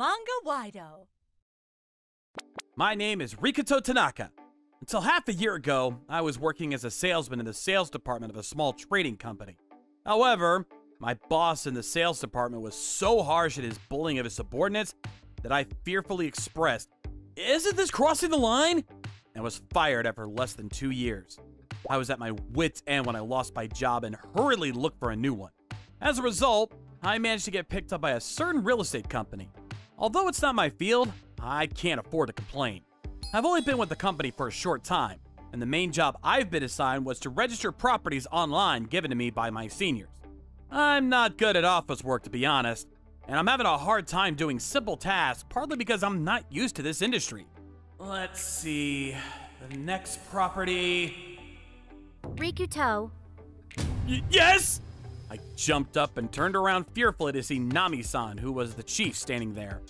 Manga-Waido. My name is Rikuto Tanaka. Until half a year ago, I was working as a salesman in the sales department of a small trading company. However, my boss in the sales department was so harsh at his bullying of his subordinates that I fearfully expressed, "Isn't this crossing the line?" and was fired after less than 2 years. I was at my wit's end when I lost my job and hurriedly looked for a new one. As a result, I managed to get picked up by a certain real estate company. Although it's not my field, I can't afford to complain. I've only been with the company for a short time, and the main job I've been assigned was to register properties online given to me by my seniors. I'm not good at office work, to be honest, and I'm having a hard time doing simple tasks, partly because I'm not used to this industry. Let's see, the next property... Rikuto. Yes! I jumped up and turned around fearfully to see Nami-san, who was the chief, standing there.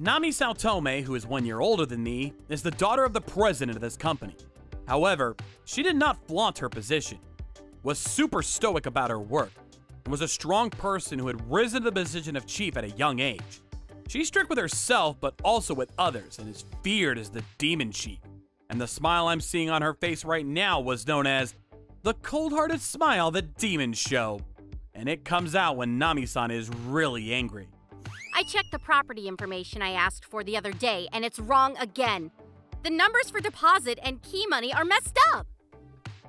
Nami Saotome, who is 1 year older than me, is the daughter of the president of this company. However, she did not flaunt her position, was super stoic about her work, and was a strong person who had risen to the position of chief at a young age. She's strict with herself, but also with others, and is feared as the demon chief. And the smile I'm seeing on her face right now was known as the cold-hearted smile that demons show. And it comes out when Nami-san is really angry. I checked the property information I asked for the other day, and it's wrong again. The numbers for deposit and key money are messed up.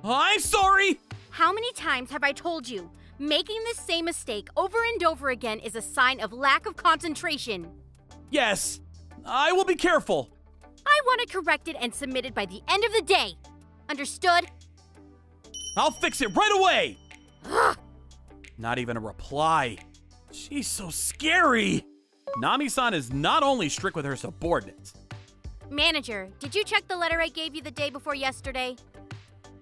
I'm sorry! How many times have I told you? Making the same mistake over and over again is a sign of lack of concentration. Yes, I will be careful. I want it corrected and submitted by the end of the day. Understood? I'll fix it right away! Ugh. Not even a reply. She's so scary. Nami-san is not only strict with her subordinates. Manager, did you check the letter I gave you the day before yesterday?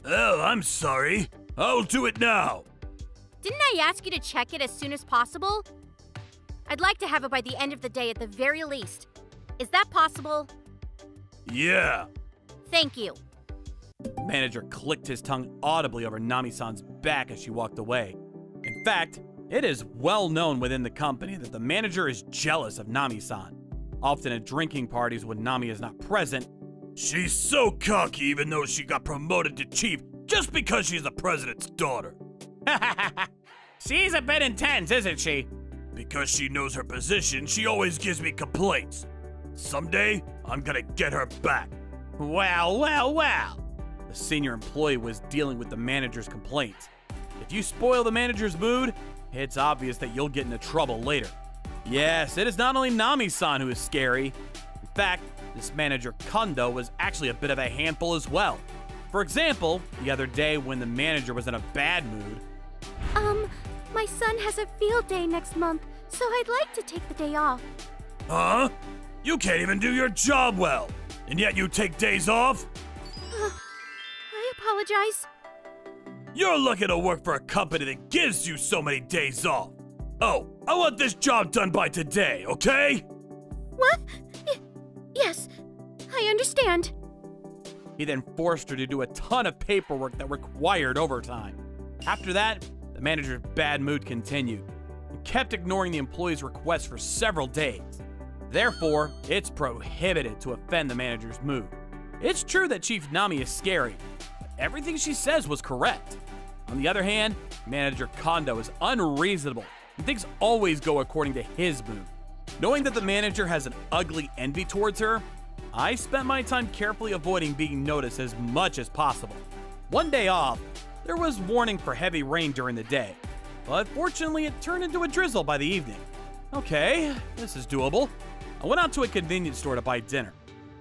Oh, I'm sorry. I'll do it now. Didn't I ask you to check it as soon as possible? I'd like to have it by the end of the day at the very least. Is that possible? Yeah. Thank you. The manager clicked his tongue audibly over Nami-san's back as she walked away. In fact, it is well known within the company that the manager is jealous of Nami-san. Often at drinking parties when Nami is not present. She's so cocky even though she got promoted to chief just because she's the president's daughter. She's a bit intense, isn't she? Because she knows her position, she always gives me complaints. Someday, I'm gonna get her back. Well. The senior employee was dealing with the manager's complaints. If you spoil the manager's mood, it's obvious that you'll get into trouble later. Yes, it is not only Nami-san who is scary. In fact, this manager Kondo was actually a bit of a handful as well. For example, the other day when the manager was in a bad mood. My son has a field day next month, so I'd like to take the day off. Huh? You can't even do your job well, and yet you take days off? I apologize. You're lucky to work for a company that gives you so many days off. Oh, I want this job done by today, okay? What? Yes, I understand. He then forced her to do a ton of paperwork that required overtime. After that, the manager's bad mood continued and kept ignoring the employee's requests for several days. Therefore, it's prohibited to offend the manager's mood. It's true that Chief Nami is scary, but everything she says was correct. On the other hand, Manager Kondo is unreasonable and things always go according to his mood. Knowing that the manager has an ugly envy towards her, I spent my time carefully avoiding being noticed as much as possible. One day off, there was warning for heavy rain during the day, but fortunately it turned into a drizzle by the evening. Okay, this is doable. I went out to a convenience store to buy dinner.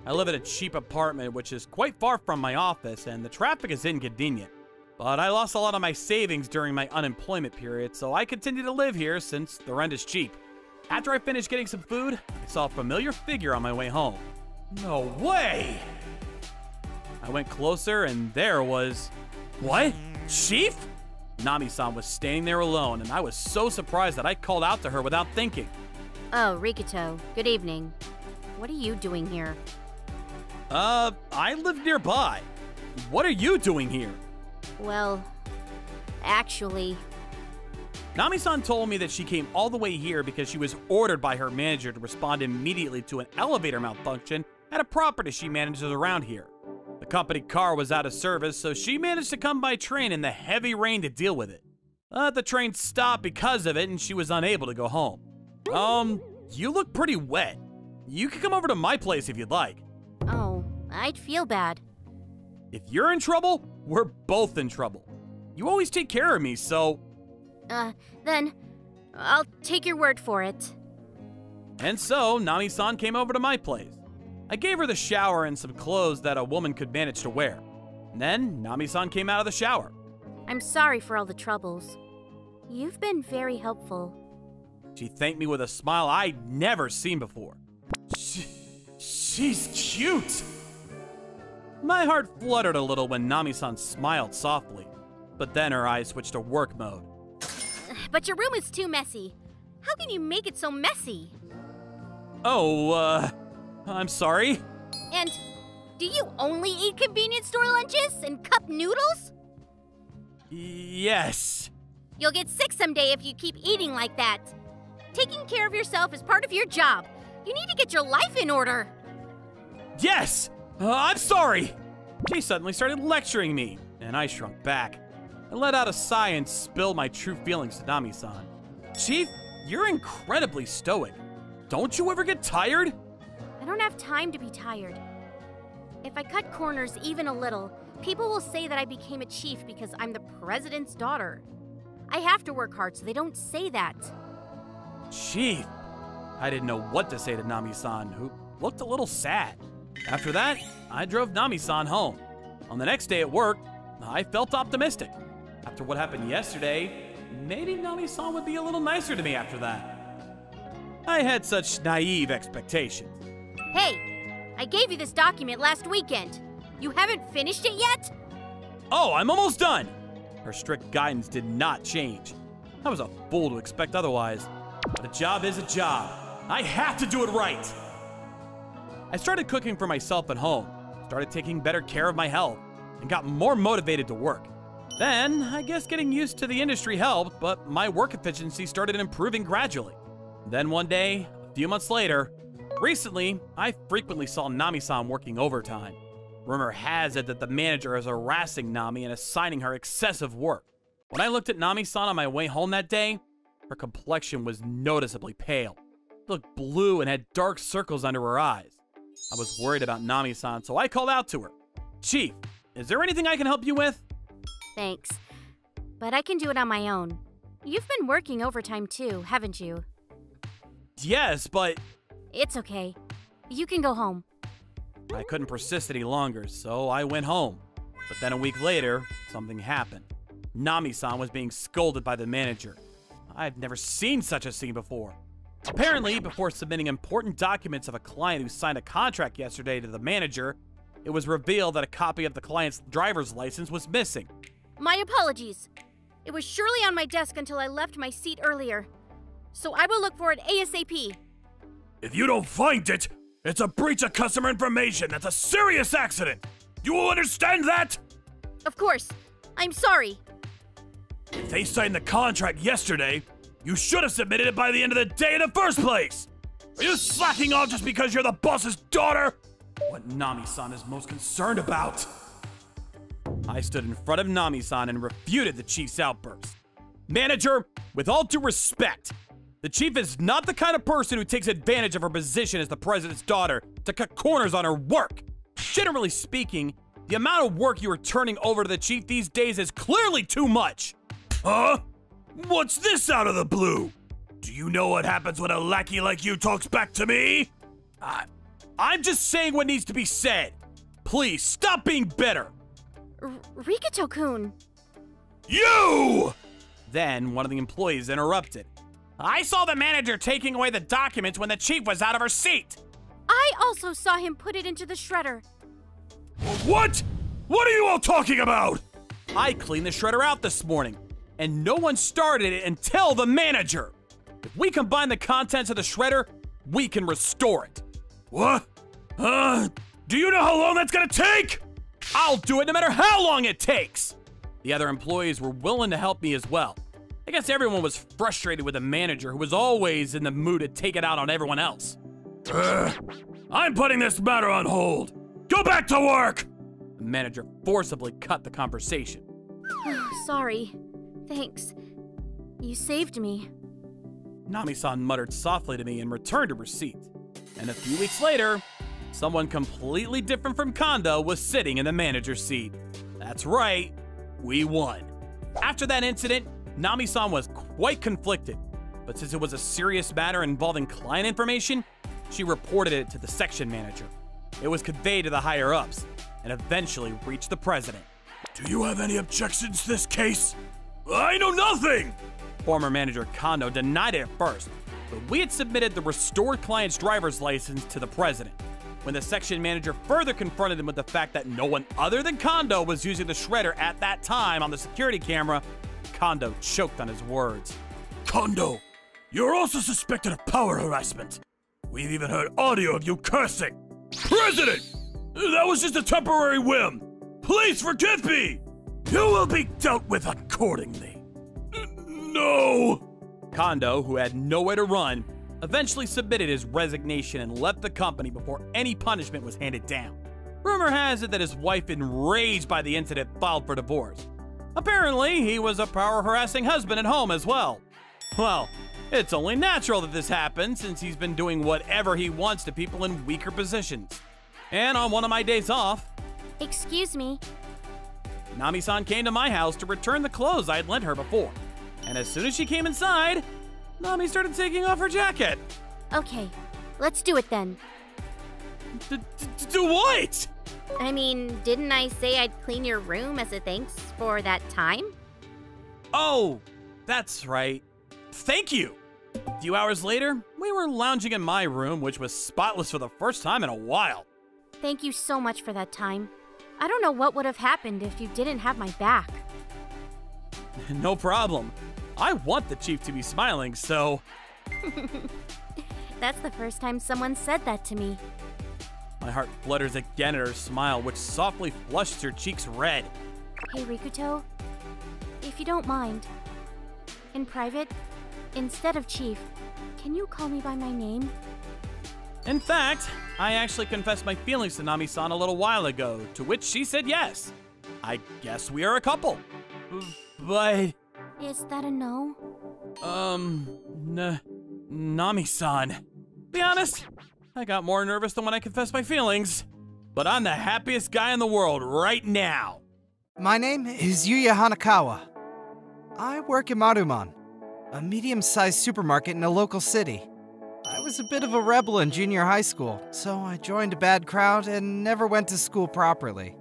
I live in a cheap apartment which is quite far from my office and the traffic is inconvenient. But I lost a lot of my savings during my unemployment period, so I continue to live here since the rent is cheap. After I finished getting some food, I saw a familiar figure on my way home. No way! I went closer and there was... What? Chief? Nami-san was standing there alone and I was so surprised that I called out to her without thinking. Oh, Rikuto, good evening. What are you doing here? I live nearby. What are you doing here? Well, actually... Nami-san told me that she came all the way here because she was ordered by her manager to respond immediately to an elevator malfunction at a property she manages around here. The company car was out of service, so she managed to come by train in the heavy rain to deal with it. The train stopped because of it, and she was unable to go home. You look pretty wet. You can come over to my place if you'd like. Oh, I'd feel bad. If you're in trouble, we're both in trouble. You always take care of me, so... Then I'll take your word for it. And so, Nami-san came over to my place. I gave her the shower and some clothes that a woman could manage to wear. And then, Nami-san came out of the shower. I'm sorry for all the troubles. You've been very helpful. She thanked me with a smile I'd never seen before. She's cute! My heart fluttered a little when Nami-san smiled softly, but then her eyes switched to work mode. But your room is too messy. How can you make it so messy? Oh, I'm sorry. And do you only eat convenience store lunches and cup noodles? Yes. You'll get sick someday if you keep eating like that. Taking care of yourself is part of your job. You need to get your life in order. Yes! I'm sorry! She suddenly started lecturing me, and I shrunk back. I let out a sigh and spilled my true feelings to Nami-san. Chief, you're incredibly stoic. Don't you ever get tired? I don't have time to be tired. If I cut corners even a little, people will say that I became a chief because I'm the president's daughter. I have to work hard so they don't say that. Chief, I didn't know what to say to Nami-san, who looked a little sad. After that, I drove Nami-san home. On the next day at work, I felt optimistic. After what happened yesterday, maybe Nami-san would be a little nicer to me after that. I had such naive expectations. Hey, I gave you this document last weekend. You haven't finished it yet? Oh, I'm almost done! Her strict guidance did not change. I was a fool to expect otherwise. But a job is a job. I have to do it right! I started cooking for myself at home, started taking better care of my health, and got more motivated to work. Then, I guess getting used to the industry helped, but my work efficiency started improving gradually. Then one day, a few months later, recently, I frequently saw Nami-san working overtime. Rumor has it that the manager is harassing Nami and assigning her excessive work. When I looked at Nami-san on my way home that day, her complexion was noticeably pale. She looked blue and had dark circles under her eyes. I was worried about Nami-san, so I called out to her. Chief, is there anything I can help you with? Thanks, but I can do it on my own. You've been working overtime too, haven't you? Yes, but... It's okay. You can go home. I couldn't persist any longer, so I went home. But then a week later, something happened. Nami-san was being scolded by the manager. I've never seen such a scene before. Apparently, before submitting important documents of a client who signed a contract yesterday to the manager, it was revealed that a copy of the client's driver's license was missing. My apologies. It was surely on my desk until I left my seat earlier. So I will look for it ASAP. If you don't find it, it's a breach of customer information. That's a serious accident. You will understand that? Of course. I'm sorry. If they signed the contract yesterday, you should have submitted it by the end of the day in the first place. Are you slacking off just because you're the boss's daughter? What Nami-san is most concerned about. I stood in front of Nami-san and refuted the chief's outburst. Manager, with all due respect, the chief is not the kind of person who takes advantage of her position as the president's daughter to cut corners on her work. Generally speaking, the amount of work you are turning over to the chief these days is clearly too much. Huh? What's this out of the blue? Do you know what happens when a lackey like you talks back to me? I'm just saying what needs to be said. Please, stop being bitter. Rikato-kun. You! Then one of the employees interrupted. I saw the manager taking away the documents when the chief was out of her seat. I also saw him put it into the shredder. What? What are you all talking about? I cleaned the shredder out this morning, and no one started it until the manager. If we combine the contents of the shredder, we can restore it. What? Do you know how long that's gonna take? I'll do it no matter how long it takes. The other employees were willing to help me as well. I guess everyone was frustrated with the manager who was always in the mood to take it out on everyone else. I'm putting this matter on hold. Go back to work! The manager forcibly cut the conversation. Sorry. Thanks. You saved me. Nami-san muttered softly to me and returned to her seat. And a few weeks later, someone completely different from Kondo was sitting in the manager's seat. That's right, we won. After that incident, Nami-san was quite conflicted, but since it was a serious matter involving client information, she reported it to the section manager. It was conveyed to the higher-ups and eventually reached the president. Do you have any objections to this case? I know nothing! Former manager Kondo denied it at first, but we had submitted the restored client's driver's license to the president. When the section manager further confronted him with the fact that no one other than Kondo was using the shredder at that time on the security camera, Kondo choked on his words. Kondo, you're also suspected of power harassment. We've even heard audio of you cursing. President! That was just a temporary whim. Please forgive me! You will be dealt with accordingly. No! Kondo, who had nowhere to run, eventually submitted his resignation and left the company before any punishment was handed down. Rumor has it that his wife, enraged by the incident, filed for divorce. Apparently, he was a power-harassing husband at home as well. Well, it's only natural that this happened since he's been doing whatever he wants to people in weaker positions. And on one of my days off, Excuse me. Nami-san came to my house to return the clothes I had lent her before. And as soon as she came inside, Nami started taking off her jacket. Okay, let's do it then. Do what? I mean, didn't I say I'd clean your room as a thanks for that time? Oh, that's right. Thank you. A few hours later, we were lounging in my room, which was spotless for the first time in a while. Thank you so much for that time. I don't know what would have happened if you didn't have my back. No problem. I want the chief to be smiling, so... That's the first time someone said that to me. My heart flutters again at her smile, which softly flushed her cheeks red. Hey, Rikuto, if you don't mind, in private, instead of Chief, can you call me by my name? In fact, I actually confessed my feelings to Nami-san a little while ago, to which she said yes. I guess we are a couple. But... Is that a no? Nami-san. Be honest, I got more nervous than when I confessed my feelings. But I'm the happiest guy in the world right now. My name is Yuya Hanakawa. I work at Maruman, a medium-sized supermarket in a local city. I was a bit of a rebel in junior high school, so I joined a bad crowd and never went to school properly.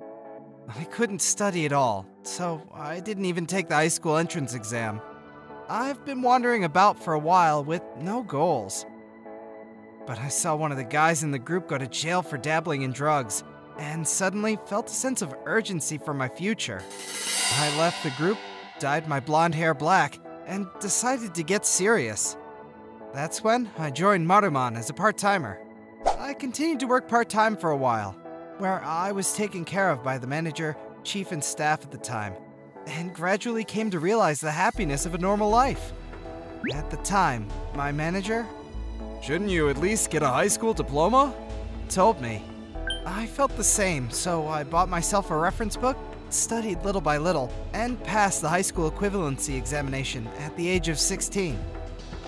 I couldn't study at all, so I didn't even take the high school entrance exam. I've been wandering about for a while with no goals. But I saw one of the guys in the group go to jail for dabbling in drugs, and suddenly felt a sense of urgency for my future. I left the group, dyed my blonde hair black, and decided to get serious. That's when I joined Maruman as a part-timer. I continued to work part-time for a while, where I was taken care of by the manager, chief, and staff at the time, and gradually came to realize the happiness of a normal life. At the time, my manager, "Shouldn't you at least get a high school diploma?" told me. I felt the same, so I bought myself a reference book, studied little by little, and passed the high school equivalency examination at the age of 16.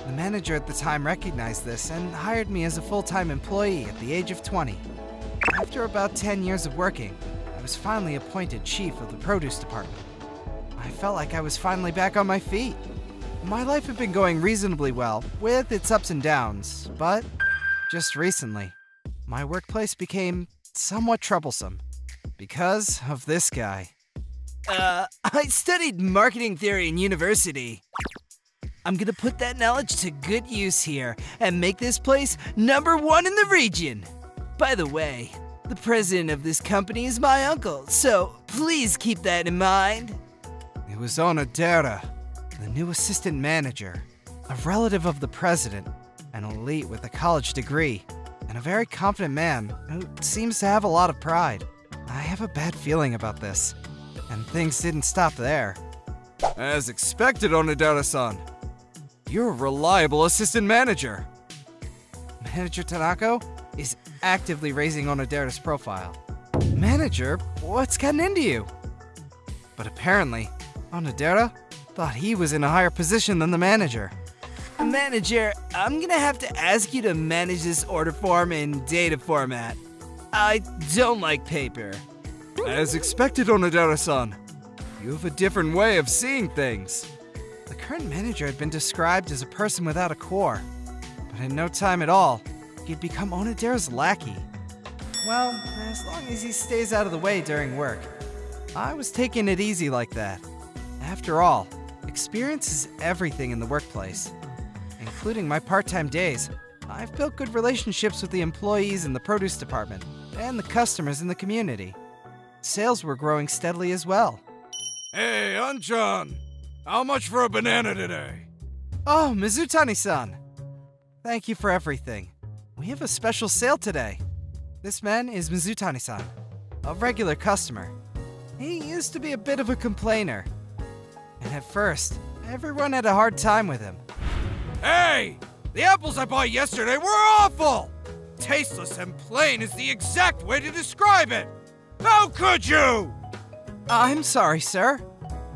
The manager at the time recognized this and hired me as a full-time employee at the age of 20. After about 10 years of working, I was finally appointed chief of the produce department. I felt like I was finally back on my feet. My life had been going reasonably well, with its ups and downs, but just recently, my workplace became somewhat troublesome because of this guy. I studied marketing theory in university. I'm gonna put that knowledge to good use here and make this place #1 in the region. By the way, the president of this company is my uncle, so please keep that in mind. It was Onodera, the new assistant manager, a relative of the president, an elite with a college degree, and a very confident man who seems to have a lot of pride. I have a bad feeling about this, and things didn't stop there. As expected, Onodera-san. You're a reliable assistant manager. Manager Tanako is actively raising Onodera's profile. Manager? What's gotten into you? But apparently, Onodera thought he was in a higher position than the manager. Manager, I'm gonna have to ask you to manage this order form in data format. I don't like paper. As expected, Onodera-san. You have a different way of seeing things. The current manager had been described as a person without a core, but in no time at all, he'd become Onodera's lackey. Well, as long as he stays out of the way during work. I was taking it easy like that. After all, experience is everything in the workplace. Including my part-time days, I've built good relationships with the employees in the produce department and the customers in the community. Sales were growing steadily as well. Hey, Anchan! How much for a banana today? Oh, Mizutani-san! Thank you for everything. We have a special sale today. This man is Mizutani-san, a regular customer. He used to be a bit of a complainer. And at first, everyone had a hard time with him. Hey! The apples I bought yesterday were awful! Tasteless and plain is the exact way to describe it! How could you? I'm sorry, sir.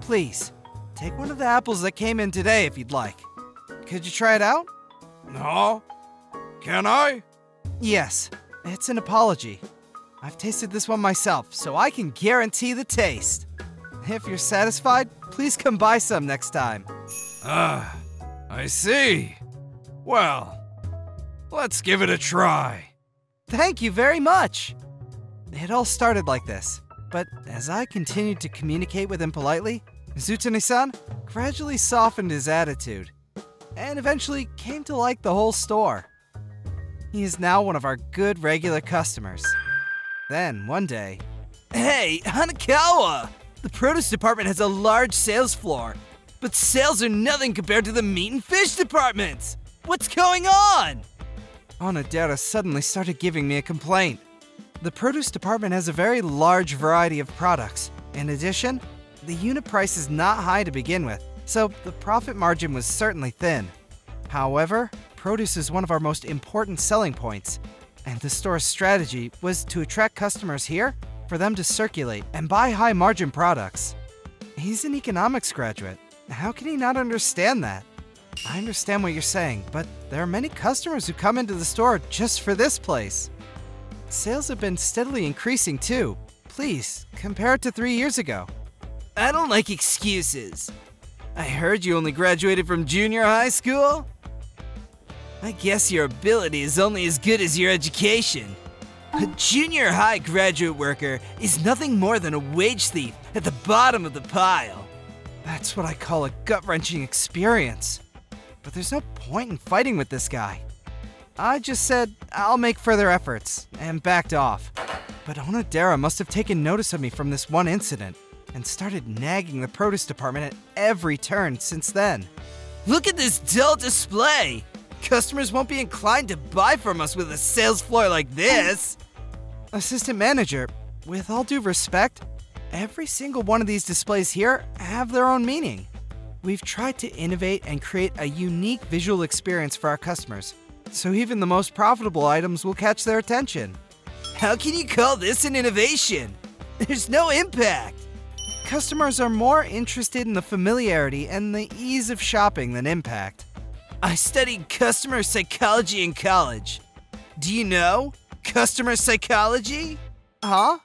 Please, take one of the apples that came in today if you'd like. Could you try it out? No. Can I? Yes, it's an apology. I've tasted this one myself, so I can guarantee the taste. If you're satisfied, please come buy some next time. Ah, I see. Well, let's give it a try. Thank you very much. It all started like this, but as I continued to communicate with him politely, Mizutani-san gradually softened his attitude, and eventually came to like the whole store. He is now one of our good regular customers. Then, one day, "Hey, Hanakawa! The produce department has a large sales floor, but sales are nothing compared to the meat and fish departments! What's going on?" Onodera suddenly started giving me a complaint. The produce department has a very large variety of products. In addition, the unit price is not high to begin with, so the profit margin was certainly thin. However, produce is one of our most important selling points, and the store's strategy was to attract customers here for them to circulate and buy high-margin products. He's an economics graduate. How can he not understand that? I understand what you're saying, but there are many customers who come into the store just for this place. Sales have been steadily increasing too. Please, compare it to 3 years ago. I don't like excuses. I heard you only graduated from junior high school? I guess your ability is only as good as your education. A junior high graduate worker is nothing more than a wage thief at the bottom of the pile. That's what I call a gut-wrenching experience. But there's no point in fighting with this guy. I just said I'll make further efforts and backed off. But Onodera must have taken notice of me from this one incident and started nagging the produce department at every turn since then. Look at this dull display! Customers won't be inclined to buy from us with a sales floor like this! Assistant manager, with all due respect, every single one of these displays here have their own meaning. We've tried to innovate and create a unique visual experience for our customers, so even the most profitable items will catch their attention. How can you call this an innovation? There's no impact! Customers are more interested in the familiarity and the ease of shopping than impact. I studied customer psychology in college. Do you know customer psychology? Huh?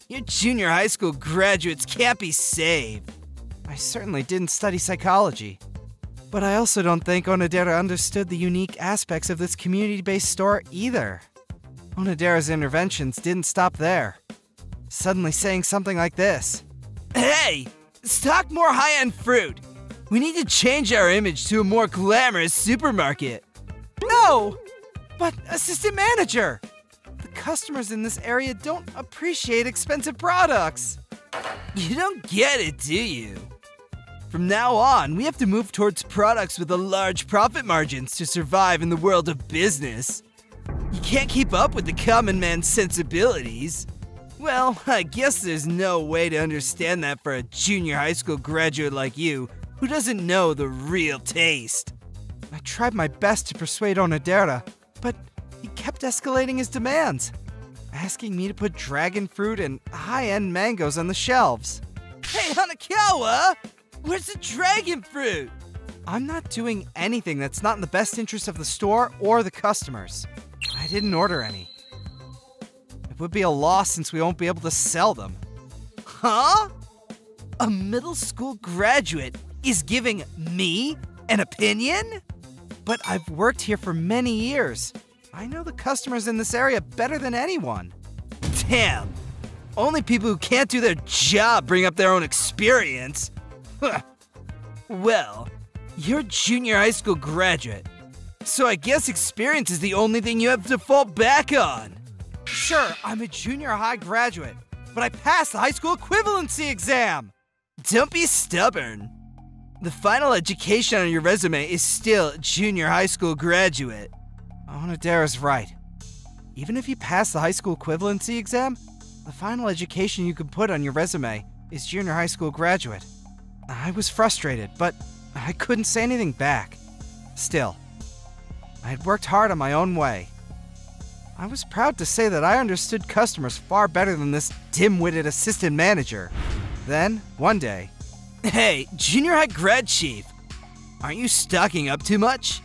Your junior high school graduates can't be saved. I certainly didn't study psychology. But I also don't think Onodera understood the unique aspects of this community-based store either. Onodera's interventions didn't stop there. Suddenly saying something like this. Hey! Stock more high-end fruit! We need to change our image to a more glamorous supermarket. No! But, assistant manager! The customers in this area don't appreciate expensive products. You don't get it, do you? From now on, we have to move towards products with a large profit margins to survive in the world of business. You can't keep up with the common man's sensibilities. Well, I guess there's no way to understand that for a junior high school graduate like you who doesn't know the real taste. I tried my best to persuade Onodera, but he kept escalating his demands, asking me to put dragon fruit and high-end mangoes on the shelves. Hey, Hanakawa! Where's the dragon fruit? I'm not doing anything that's not in the best interest of the store or the customers. I didn't order any. It would be a loss since we won't be able to sell them. Huh? A middle school graduate is giving me an opinion? But I've worked here for many years. I know the customers in this area better than anyone. Damn! Only people who can't do their job bring up their own experience. Well, you're a junior high school graduate, so I guess experience is the only thing you have to fall back on. Sure, I'm a junior high graduate, but I passed the high school equivalency exam. Don't be stubborn. The final education on your resume is still junior high school graduate. Onodera's right. Even if you pass the high school equivalency exam, the final education you can put on your resume is junior high school graduate. I was frustrated, but I couldn't say anything back. Still, I had worked hard on my own way. I was proud to say that I understood customers far better than this dim-witted assistant manager. Then, one day, hey, junior high grad chief, aren't you stocking up too much?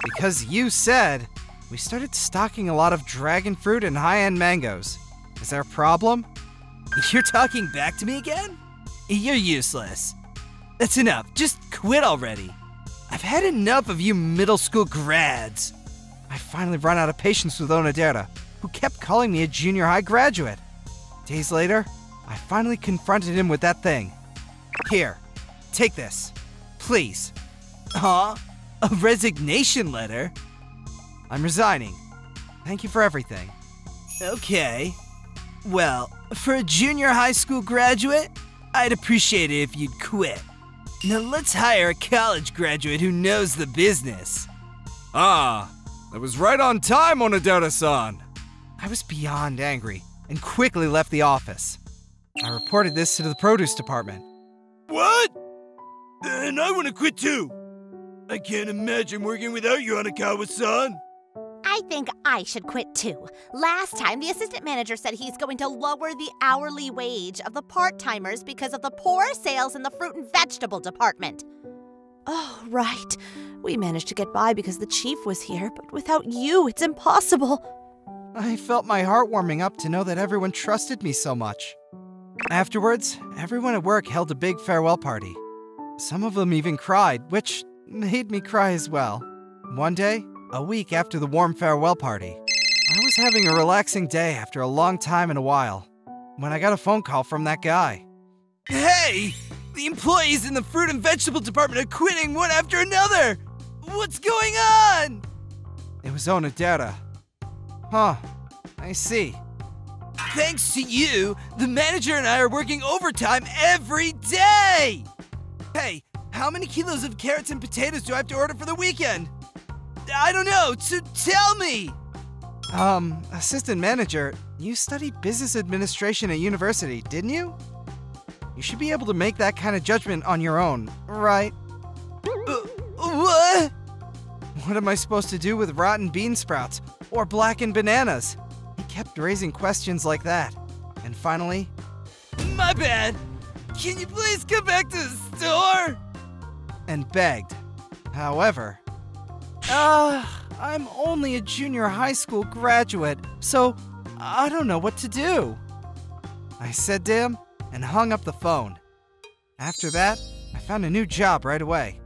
Because you said, we started stocking a lot of dragon fruit and high-end mangoes. Is there a problem? You're talking back to me again? You're useless. That's enough. Just quit already. I've had enough of you middle school grads. I finally run out of patience with Onodera, who kept calling me a junior high graduate. Days later, I finally confronted him with that thing. Here, take this. Please. Huh? A resignation letter? I'm resigning. Thank you for everything. Okay. Well, for a junior high school graduate, I'd appreciate it if you'd quit. Now let's hire a college graduate who knows the business. Ah, that was right on time, Onodera-san. I was beyond angry and quickly left the office. I reported this to the produce department. What? Then I want to quit too. I can't imagine working without you, Hanakawa-san. I think I should quit too. Last time, the assistant manager said he's going to lower the hourly wage of the part-timers because of the poor sales in the fruit and vegetable department. Oh, right. We managed to get by because the chief was here, but without you, it's impossible. I felt my heart warming up to know that everyone trusted me so much. Afterwards, everyone at work held a big farewell party. Some of them even cried, which made me cry as well. One day, a week after the warm farewell party, I was having a relaxing day after a long time and a while, when I got a phone call from that guy. Hey! The employees in the fruit and vegetable department are quitting one after another! What's going on? It was Onodera. Huh, I see. Thanks to you, the manager and I are working overtime every day! Hey, how many kilos of carrots and potatoes do I have to order for the weekend? I don't know, so tell me! Assistant manager, you studied business administration at university, didn't you? You should be able to make that kind of judgment on your own, right? What? What am I supposed to do with rotten bean sprouts or blackened bananas? He kept raising questions like that. And finally, my bad! Can you please come back to the store? And begged. However, I'm only a junior high school graduate, so I don't know what to do. I said to him and hung up the phone. After that, I found a new job right away.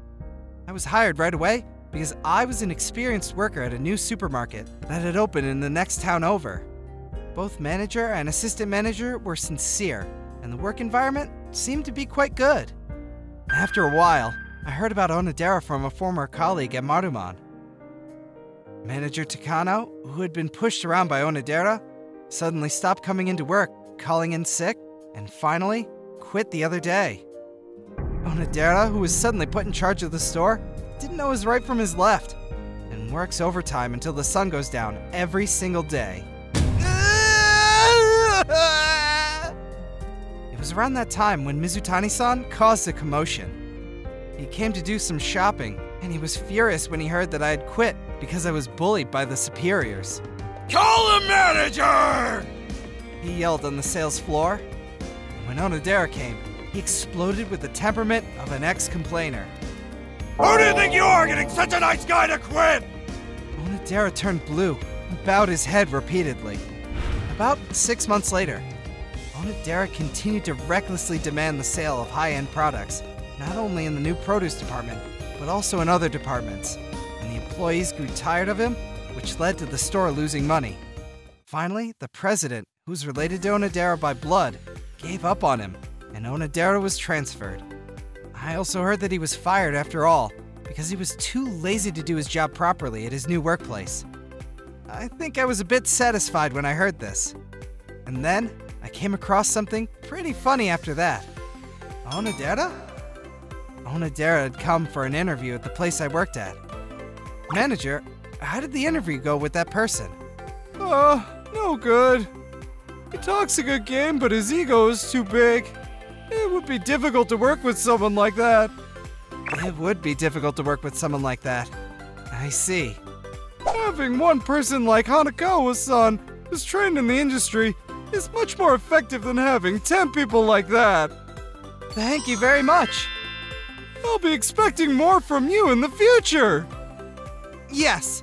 I was hired right away because I was an experienced worker at a new supermarket that had opened in the next town over. Both manager and assistant manager were sincere, and the work environment seemed to be quite good. After a while, I heard about Onodera from a former colleague at Marumon. Manager Takano, who had been pushed around by Onodera, suddenly stopped coming into work, calling in sick, and finally quit the other day. Onodera, who was suddenly put in charge of the store, didn't know his right from his left, and works overtime until the sun goes down every single day. was around that time when Mizutani-san caused a commotion. He came to do some shopping, and he was furious when he heard that I had quit because I was bullied by the superiors. Call the manager! He yelled on the sales floor, and when Onodera came, he exploded with the temperament of an ex-complainer. Who do you think you are, getting such a nice guy to quit? Onodera turned blue and bowed his head repeatedly. About 6 months later, Onodera continued to recklessly demand the sale of high-end products, not only in the new produce department, but also in other departments, and the employees grew tired of him, which led to the store losing money. Finally, the president, who's related to Onodera by blood, gave up on him, and Onodera was transferred. I also heard that he was fired after all, because he was too lazy to do his job properly at his new workplace. I think I was a bit satisfied when I heard this. And then, I came across something pretty funny after that. Onodera? Onodera had come for an interview at the place I worked at. Manager, how did the interview go with that person? No good. He talks a good game, but his ego is too big. It would be difficult to work with someone like that. It would be difficult to work with someone like that. I see. Having one person like Hanakawa-san, who's trained in the industry, is much more effective than having 10 people like that. Thank you very much. I'll be expecting more from you in the future. Yes.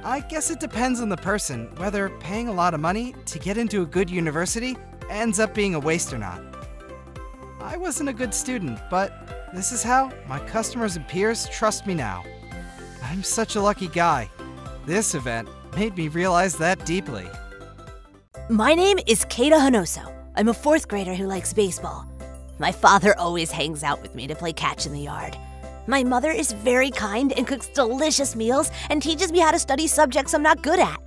I guess it depends on the person, whether paying a lot of money to get into a good university ends up being a waste or not. I wasn't a good student, but this is how my customers and peers trust me now. I'm such a lucky guy. This event made me realize that deeply. My name is Keita Hanoso. I'm a 4th grader who likes baseball. My father always hangs out with me to play catch in the yard. My mother is very kind and cooks delicious meals and teaches me how to study subjects I'm not good at.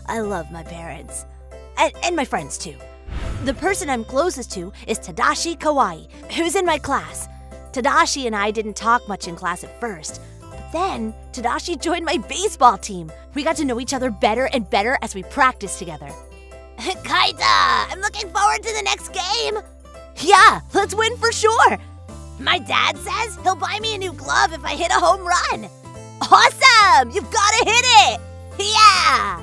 I love my parents. And my friends too. The person I'm closest to is Tadashi Kawai, who's in my class. Tadashi and I didn't talk much in class at first. But then, Tadashi joined my baseball team. We got to know each other better and better as we practiced together. Kaita, I'm looking forward to the next game. Yeah, let's win for sure. My dad says he'll buy me a new glove if I hit a home run. Awesome! You've gotta hit it! Yeah!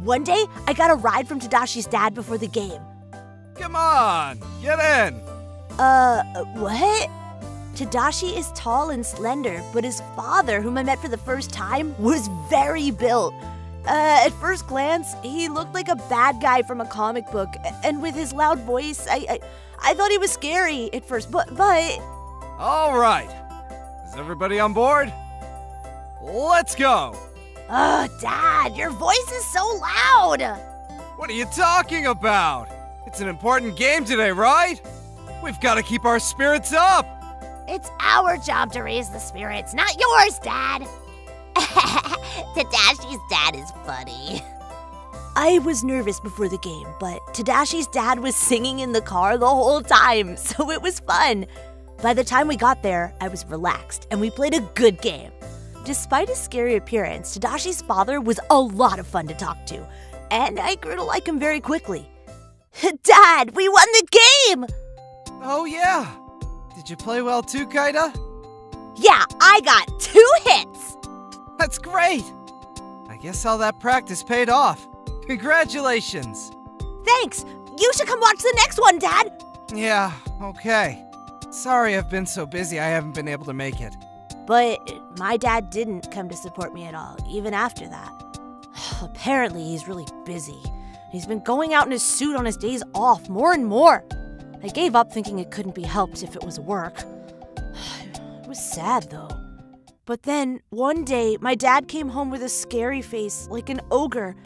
One day, I got a ride from Tadashi's dad before the game. Come on, get in. What? Tadashi is tall and slender, but his father, whom I met for the first time, was very built. At first glance, he looked like a bad guy from a comic book, and with his loud voice, I thought he was scary at first, but... All right. Is everybody on board? Let's go. Oh, Dad, your voice is so loud. What are you talking about? It's an important game today, right? We've got to keep our spirits up. It's our job to raise the spirits, not yours, Dad. Tadashi's dad is funny. I was nervous before the game, but Tadashi's dad was singing in the car the whole time, so it was fun. By the time we got there, I was relaxed, and we played a good game. Despite his scary appearance, Tadashi's father was a lot of fun to talk to, and I grew to like him very quickly. Dad, we won the game! Oh yeah! Did you play well too, Kaita? Yeah, I got 2 hits! That's great! I guess all that practice paid off. Congratulations! Thanks! You should come watch the next one, Dad! Yeah, okay. Sorry I've been so busy I haven't been able to make it. But my dad didn't come to support me at all, even after that. Apparently he's really busy. He's been going out in his suit on his days off more and more. I gave up thinking it couldn't be helped if it was work. It was sad though. But then, one day, my dad came home with a scary face, like an ogre.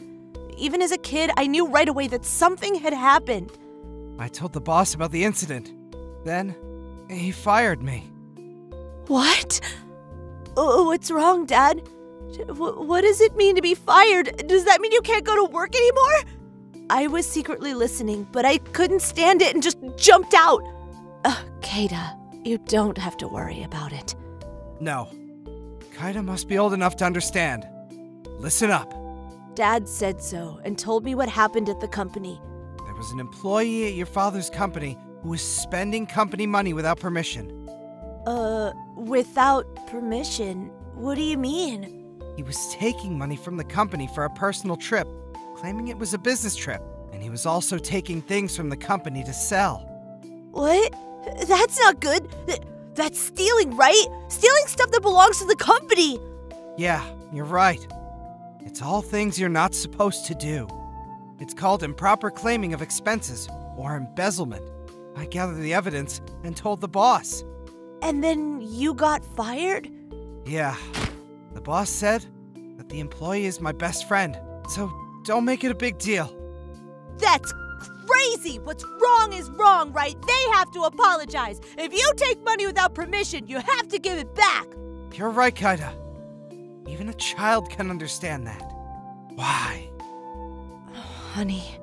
Even as a kid, I knew right away that something had happened. I told the boss about the incident. Then, he fired me. What? Oh, what's wrong, Dad? What does it mean to be fired? Does that mean you can't go to work anymore? I was secretly listening, but I couldn't stand it and just jumped out. Keita, you don't have to worry about it. No. Kaita must be old enough to understand. Listen up. Dad said so and told me what happened at the company. There was an employee at your father's company who was spending company money without permission. Without permission? What do you mean? He was taking money from the company for a personal trip, claiming it was a business trip, and he was also taking things from the company to sell. What? That's not good. That's stealing, right? Stealing stuff that belongs to the company. Yeah, you're right. It's all things you're not supposed to do. It's called improper claiming of expenses, or embezzlement. I gathered the evidence and told the boss. And then you got fired? Yeah. The boss said that the employee is my best friend, so don't make it a big deal. That's crazy! What's wrong is wrong, right? They have to apologize. If you take money without permission, you have to give it back. You're right, Kaida. Even a child can understand that. Why? Honey.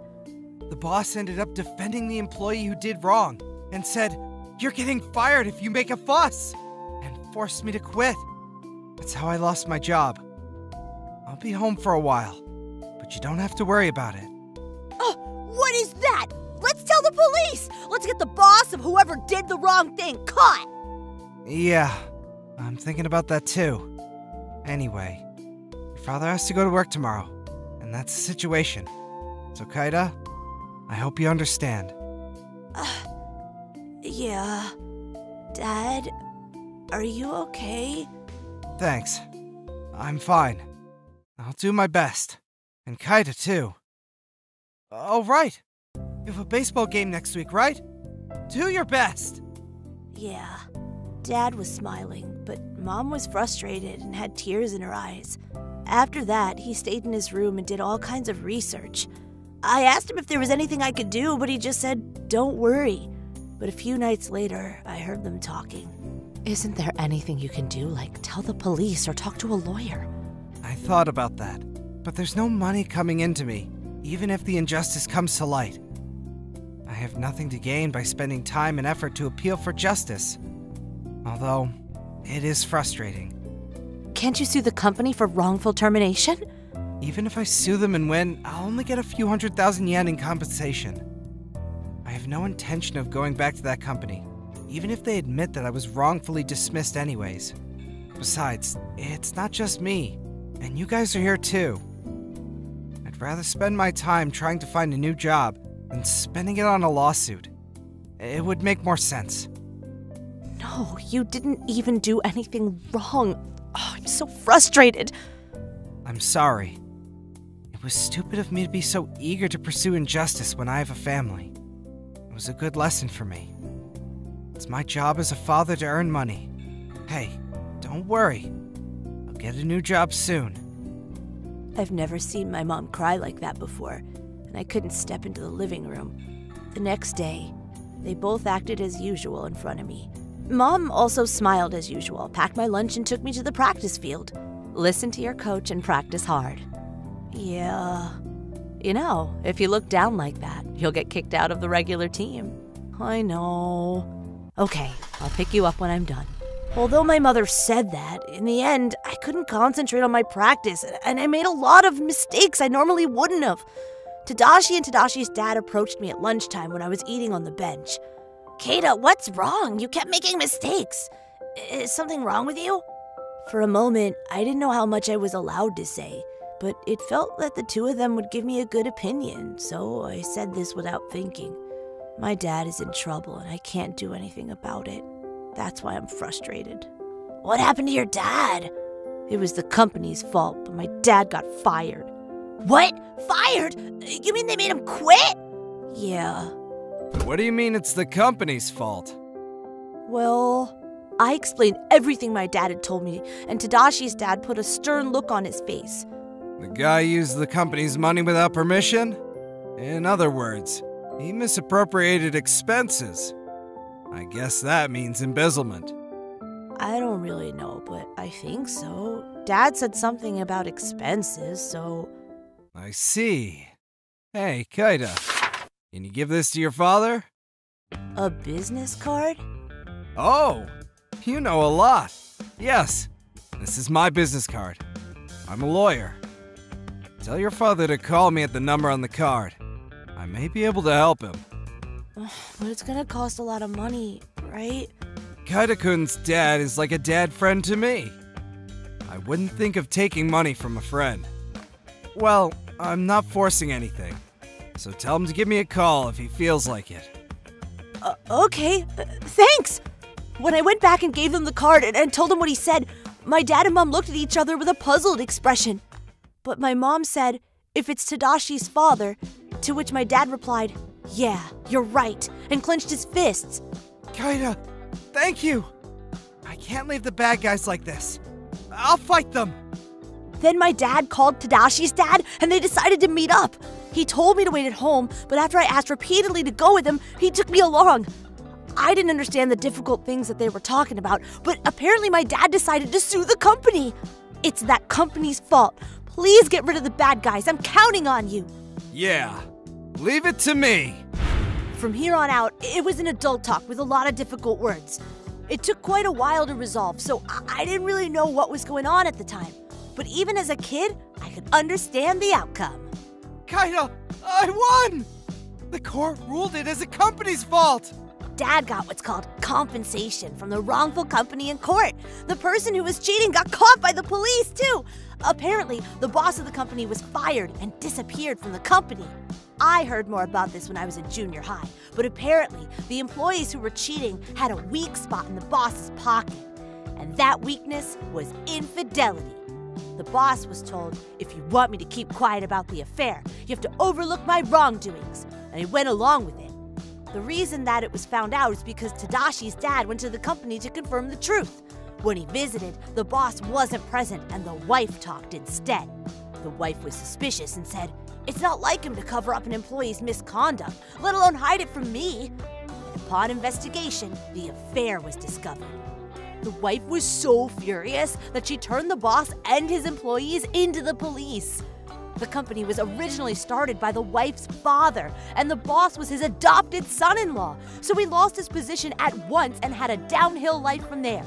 The boss ended up defending the employee who did wrong and said, "You're getting fired if you make a fuss," and forced me to quit. That's how I lost my job. I'll be home for a while, but you don't have to worry about it. Oh, what is that? Let's tell the police! Let's get the boss of whoever did the wrong thing caught! Yeah, I'm thinking about that too. Anyway, your father has to go to work tomorrow, and that's the situation. So, Kaida, I hope you understand. Yeah. Dad, are you okay? Thanks. I'm fine. I'll do my best. And Kaida, too. Oh, right. You have a baseball game next week, right? Do your best. Yeah. Dad was smiling, but Mom was frustrated and had tears in her eyes. After that, he stayed in his room and did all kinds of research. I asked him if there was anything I could do, but he just said, "Don't worry." But a few nights later, I heard them talking. Isn't there anything you can do, like tell the police or talk to a lawyer? I thought about that, but there's no money coming into me, even if the injustice comes to light. I have nothing to gain by spending time and effort to appeal for justice. Although, it is frustrating. Can't you sue the company for wrongful termination? Even if I sue them and win, I'll only get a few 100,000 yen in compensation. I have no intention of going back to that company, even if they admit that I was wrongfully dismissed anyways. Besides, it's not just me, and you guys are here too. I'd rather spend my time trying to find a new job than spending it on a lawsuit. It would make more sense. No, you didn't even do anything wrong. Oh, I'm so frustrated. I'm sorry. It was stupid of me to be so eager to pursue injustice when I have a family. It was a good lesson for me. It's my job as a father to earn money. Hey, don't worry. I'll get a new job soon. I've never seen my mom cry like that before, and I couldn't step into the living room. The next day, they both acted as usual in front of me. Mom also smiled as usual, packed my lunch, and took me to the practice field. Listen to your coach and practice hard. Yeah. You know, if you look down like that, you'll get kicked out of the regular team. I know. Okay, I'll pick you up when I'm done. Although my mother said that, in the end, I couldn't concentrate on my practice, and I made a lot of mistakes I normally wouldn't have. Tadashi and Tadashi's dad approached me at lunchtime when I was eating on the bench. "Keita, what's wrong? You kept making mistakes. Is something wrong with you?" For a moment, I didn't know how much I was allowed to say, but it felt that the two of them would give me a good opinion, so I said this without thinking. My dad is in trouble and I can't do anything about it. That's why I'm frustrated. "What happened to your dad?" "It was the company's fault, but my dad got fired." "What? Fired? You mean they made him quit?" "Yeah." What do you mean it's the company's fault? Well, I explained everything my dad had told me, and Tadashi's dad put a stern look on his face. The guy used the company's money without permission? In other words, he misappropriated expenses. I guess that means embezzlement. I don't really know, but I think so. Dad said something about expenses, so... I see. Hey, Kaida, can you give this to your father? A business card? Oh, you know a lot. Yes, this is my business card. I'm a lawyer. Tell your father to call me at the number on the card. I may be able to help him. But it's gonna cost a lot of money, right? Kaida-kun's dad is like a dad friend to me. I wouldn't think of taking money from a friend. Well, I'm not forcing anything, so tell him to give me a call if he feels like it. Okay, thanks! When I went back and gave them the card and told them what he said, my dad and mom looked at each other with a puzzled expression. But my mom said, if it's Tadashi's father, to which my dad replied, yeah, you're right, and clenched his fists. Kaida, thank you! I can't leave the bad guys like this. I'll fight them! Then my dad called Tadashi's dad, and they decided to meet up. He told me to wait at home, but after I asked repeatedly to go with him, he took me along. I didn't understand the difficult things that they were talking about, but apparently my dad decided to sue the company. It's that company's fault. Please get rid of the bad guys. I'm counting on you. Yeah, leave it to me. From here on out, it was an adult talk with a lot of difficult words. It took quite a while to resolve, so I didn't really know what was going on at the time. But even as a kid, I could understand the outcome. Kaida, I won! The court ruled it as a company's fault! Dad got what's called compensation from the wrongful company in court. The person who was cheating got caught by the police, too. Apparently, the boss of the company was fired and disappeared from the company. I heard more about this when I was in junior high, but apparently, the employees who were cheating had a weak spot in the boss's pocket. And that weakness was infidelity. The boss was told, if you want me to keep quiet about the affair, you have to overlook my wrongdoings. And he went along with it. The reason that it was found out is because Tadashi's dad went to the company to confirm the truth. When he visited, the boss wasn't present and the wife talked instead. The wife was suspicious and said, it's not like him to cover up an employee's misconduct, let alone hide it from me. And upon investigation, the affair was discovered. The wife was so furious that she turned the boss and his employees into the police. The company was originally started by the wife's father, and the boss was his adopted son-in-law, so he lost his position at once and had a downhill life from there.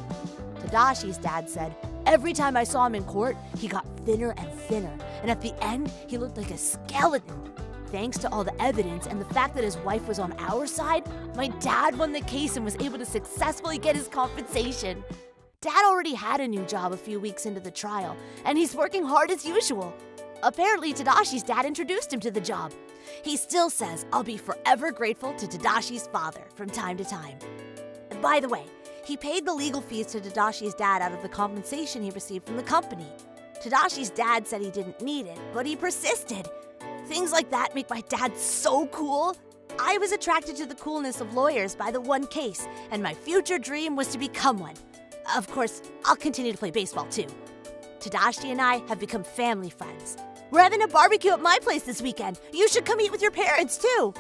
Tadashi's dad said, every time I saw him in court, he got thinner and thinner, and at the end, he looked like a skeleton. Thanks to all the evidence and the fact that his wife was on our side, my dad won the case and was able to successfully get his compensation. Dad already had a new job a few weeks into the trial, and he's working hard as usual. Apparently, Tadashi's dad introduced him to the job. He still says, I'll be forever grateful to Tadashi's father from time to time. And by the way, he paid the legal fees to Tadashi's dad out of the compensation he received from the company. Tadashi's dad said he didn't need it, but he persisted. Things like that make my dad so cool. I was attracted to the coolness of lawyers by the one case, and my future dream was to become one. Of course, I'll continue to play baseball too. Tadashi and I have become family friends. We're having a barbecue at my place this weekend. You should come eat with your parents too.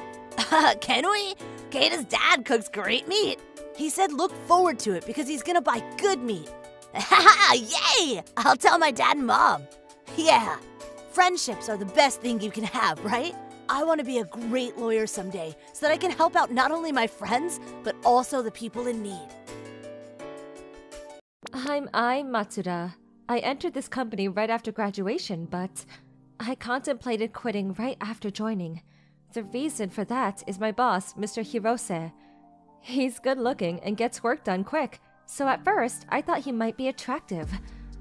Can we? Kata's dad cooks great meat. He said look forward to it because he's gonna buy good meat. Yay! I'll tell my dad and mom. Yeah, friendships are the best thing you can have, right? I want to be a great lawyer someday so that I can help out not only my friends, but also the people in need. I'm Matsuda. I entered this company right after graduation, but I contemplated quitting right after joining. The reason for that is my boss, Mr. Hirose. He's good looking and gets work done quick, so at first I thought he might be attractive.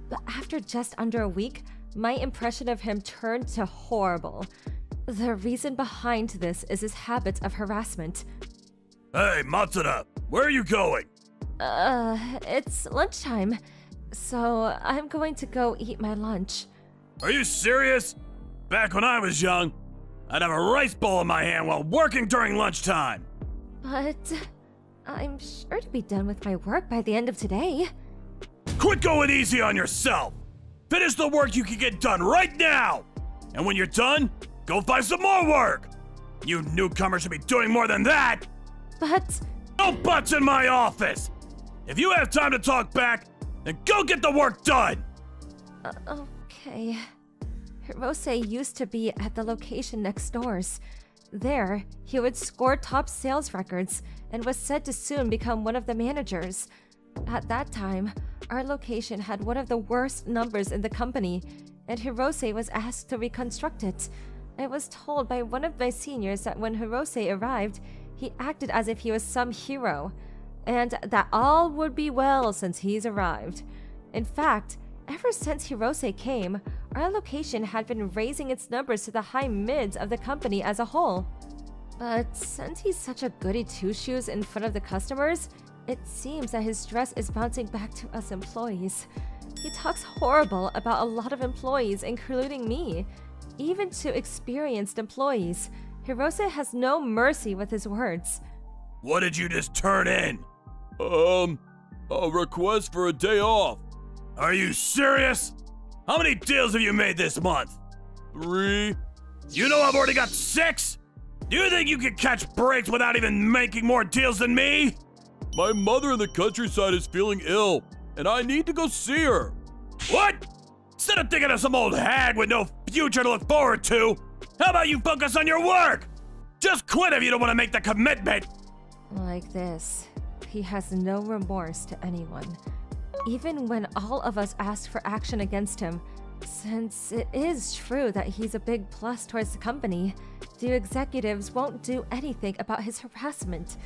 But after just under a week, my impression of him turned to horrible. The reason behind this is his habits of harassment. Hey, Matsuda, where are you going? It's lunchtime, so I'm going to go eat my lunch. Are you serious? Back when I was young, I'd have a rice bowl in my hand while working during lunchtime. But I'm sure to be done with my work by the end of today. Quit going easy on yourself! Finish the work you can get done right now! And when you're done, go find some more work! You newcomers should be doing more than that! But... No buts in my office! If you have time to talk back, then go get the work done! Okay. Hirose used to be at the location next doors. There, he would score top sales records and was said to soon become one of the managers. At that time, our location had one of the worst numbers in the company, and Hirose was asked to reconstruct it. I was told by one of my seniors that when Hirose arrived, he acted as if he was some hero, and that all would be well since he's arrived. In fact, ever since Hirose came, our location had been raising its numbers to the high mids of the company as a whole. But since he's such a goody two-shoes in front of the customers, it seems that his stress is bouncing back to us employees. He talks horrible about a lot of employees, including me. Even to experienced employees, Hirose has no mercy with his words. What did you just turn in? A request for a day off. Are you serious? How many deals have you made this month? 3. You know I've already got 6? Do you think you can catch breaks without even making more deals than me? My mother in the countryside is feeling ill, and I need to go see her. What? Instead of thinking of some old hag with no future to look forward to, how about you focus on your work? Just quit if you don't want to make the commitment. Like this, he has no remorse to anyone. Even when all of us asked for action against him, since it is true that he's a big plus towards the company, the executives won't do anything about his harassment.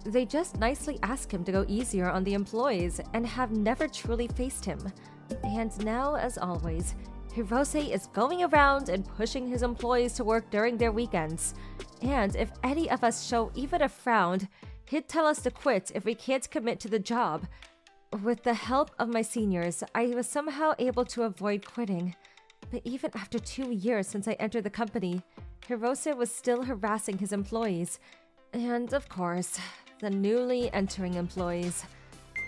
They just nicely ask him to go easier on the employees and have never truly faced him. And now, as always, Hirose is going around and pushing his employees to work during their weekends. And if any of us show even a frown, he'd tell us to quit if we can't commit to the job. With the help of my seniors, I was somehow able to avoid quitting. But even after 2 years since I entered the company, Hirose was still harassing his employees. And of course, the newly entering employees.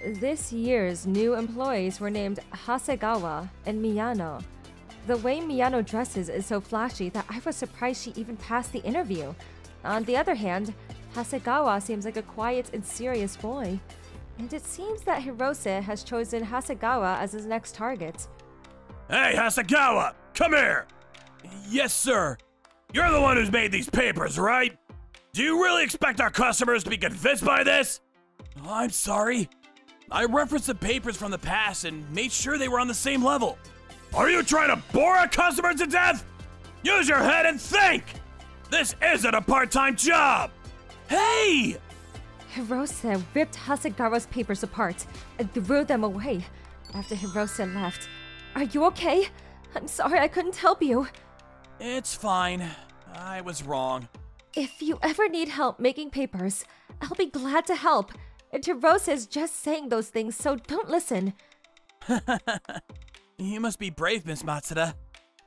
This year's new employees were named Hasegawa and Miyano. The way Miyano dresses is so flashy that I was surprised she even passed the interview. On the other hand, Hasegawa seems like a quiet and serious boy. And it seems that Hirose has chosen Hasegawa as his next target. Hey, Hasegawa, come here. Yes, sir. You're the one who's made these papers, right? Do you really expect our customers to be convinced by this? I'm sorry. I referenced the papers from the past and made sure they were on the same level. Are you trying to bore our customers to death? Use your head and think! This isn't a part-time job! Hey! Hirose ripped Hasegawa's papers apart and threw them away. After Hirose left, "Are you okay? I'm sorry I couldn't help you." It's fine. I was wrong. If you ever need help making papers, I'll be glad to help. And Hirose is just saying those things, so don't listen. You must be brave, Miss Matsuda.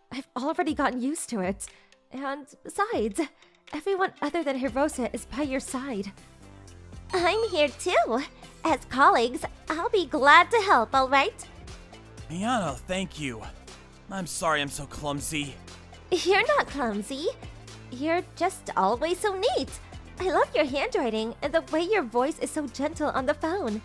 I've already gotten used to it. And besides, everyone other than Hirose is by your side. I'm here too. As colleagues, I'll be glad to help, alright? Miyano, thank you. I'm sorry I'm so clumsy. You're not clumsy. You're just always so neat. I love your handwriting and the way your voice is so gentle on the phone.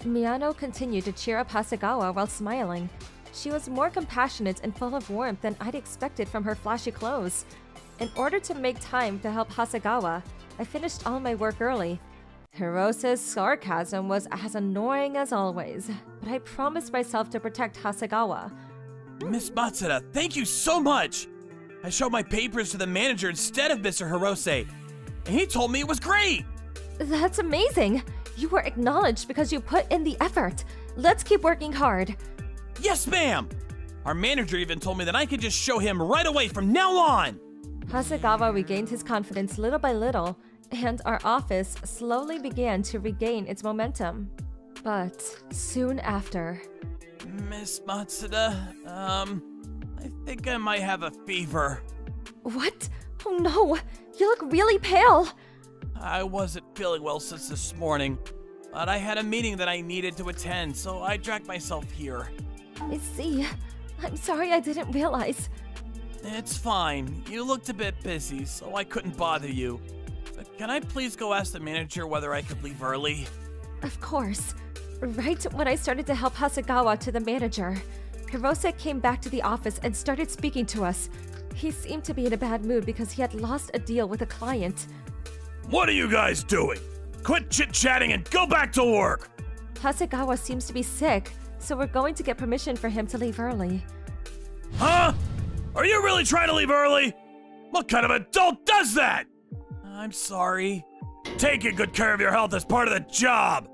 Miyano continued to cheer up Hasegawa while smiling. She was more compassionate and full of warmth than I'd expected from her flashy clothes. In order to make time to help Hasegawa, I finished all my work early. Hirose's sarcasm was as annoying as always, but I promised myself to protect Hasegawa. Miss Matsuda, thank you so much! I showed my papers to the manager instead of Mr. Hirose, and he told me it was great! That's amazing! You were acknowledged because you put in the effort. Let's keep working hard. Yes, ma'am! Our manager even told me that I could just show him right away from now on! Hasegawa regained his confidence little by little, and our office slowly began to regain its momentum. But soon after... Miss Matsuda, I think I might have a fever. What? Oh no! You look really pale! I wasn't feeling well since this morning, but I had a meeting that I needed to attend, so I dragged myself here. I see. I'm sorry I didn't realize. It's fine. You looked a bit busy, so I couldn't bother you. But can I please go ask the manager whether I could leave early? Of course. Right when I started to help Hasegawa to the manager, Hirose came back to the office and started speaking to us. He seemed to be in a bad mood because he had lost a deal with a client. What are you guys doing? Quit chit-chatting and go back to work! Hasegawa seems to be sick, so we're going to get permission for him to leave early. Huh? Are you really trying to leave early? What kind of adult does that? I'm sorry. Taking good care of your health is part of the job.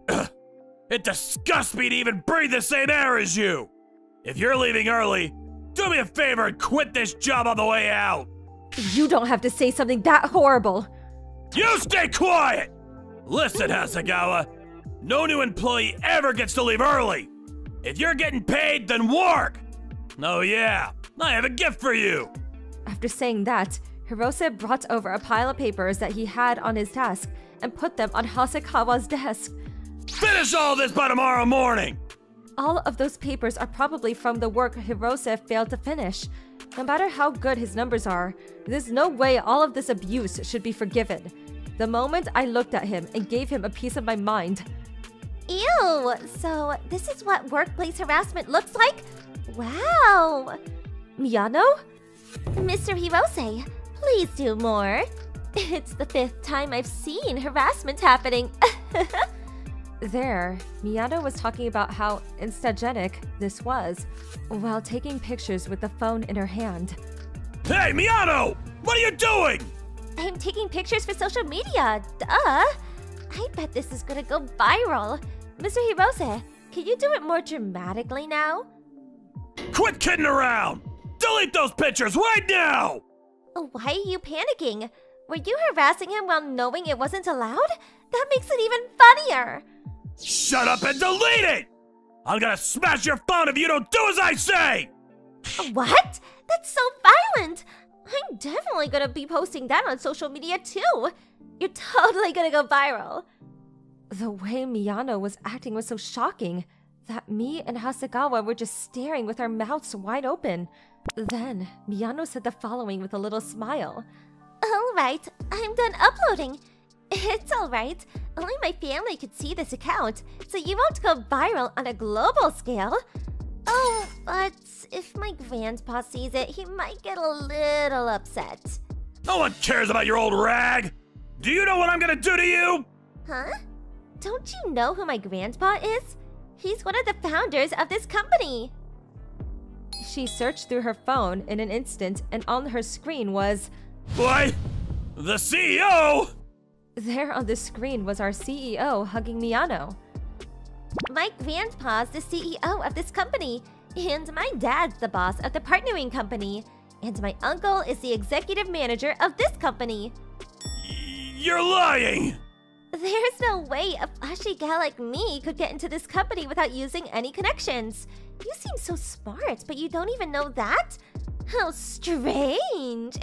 Ugh. It disgusts me to even breathe the same air as you. If you're leaving early, do me a favor and quit this job on the way out. You don't have to say something that horrible. You stay quiet! Listen, Hasegawa. No new employee ever gets to leave early. If you're getting paid, then work. Oh yeah, I have a gift for you. After saying that, Hirose brought over a pile of papers that he had on his desk and put them on Hasegawa's desk. Finish all this by tomorrow morning! All of those papers are probably from the work Hirose failed to finish. No matter how good his numbers are, there's no way all of this abuse should be forgiven. The moment I looked at him and gave him a piece of my mind. Ew! So this is what workplace harassment looks like? Wow! Miyano? Mr. Hirose, please do more. It's the 5th time I've seen harassment happening. There, Miyano was talking about how instagenic this was, while taking pictures with the phone in her hand. Hey, Miyano! What are you doing? I'm taking pictures for social media, duh! I bet this is gonna go viral. Mr. Hirose, can you do it more dramatically now? Quit kidding around! Delete those pictures right now! Why are you panicking? Were you harassing him while knowing it wasn't allowed? That makes it even funnier! Shut up and delete it! I'm gonna smash your phone if you don't do as I say! What? That's so violent! I'm definitely gonna be posting that on social media too! You're totally gonna go viral! The way Miyano was acting was so shocking that me and Hasegawa were just staring with our mouths wide open. Then, Miyano said the following with a little smile. Alright, I'm done uploading. It's alright. Only my family could see this account, so you won't go viral on a global scale. Oh, but if my grandpa sees it, he might get a little upset. No one cares about your old rag! Do you know what I'm gonna do to you? Huh? Don't you know who my grandpa is? He's one of the founders of this company. She searched through her phone in an instant, and on her screen was... What? The CEO? There on the screen was our CEO hugging Miyano. My grandpa's the CEO of this company, and my dad's the boss of the partnering company, and my uncle is the executive manager of this company. You're lying! There's no way a flashy gal like me could get into this company without using any connections. You seem so smart, but you don't even know that? How strange!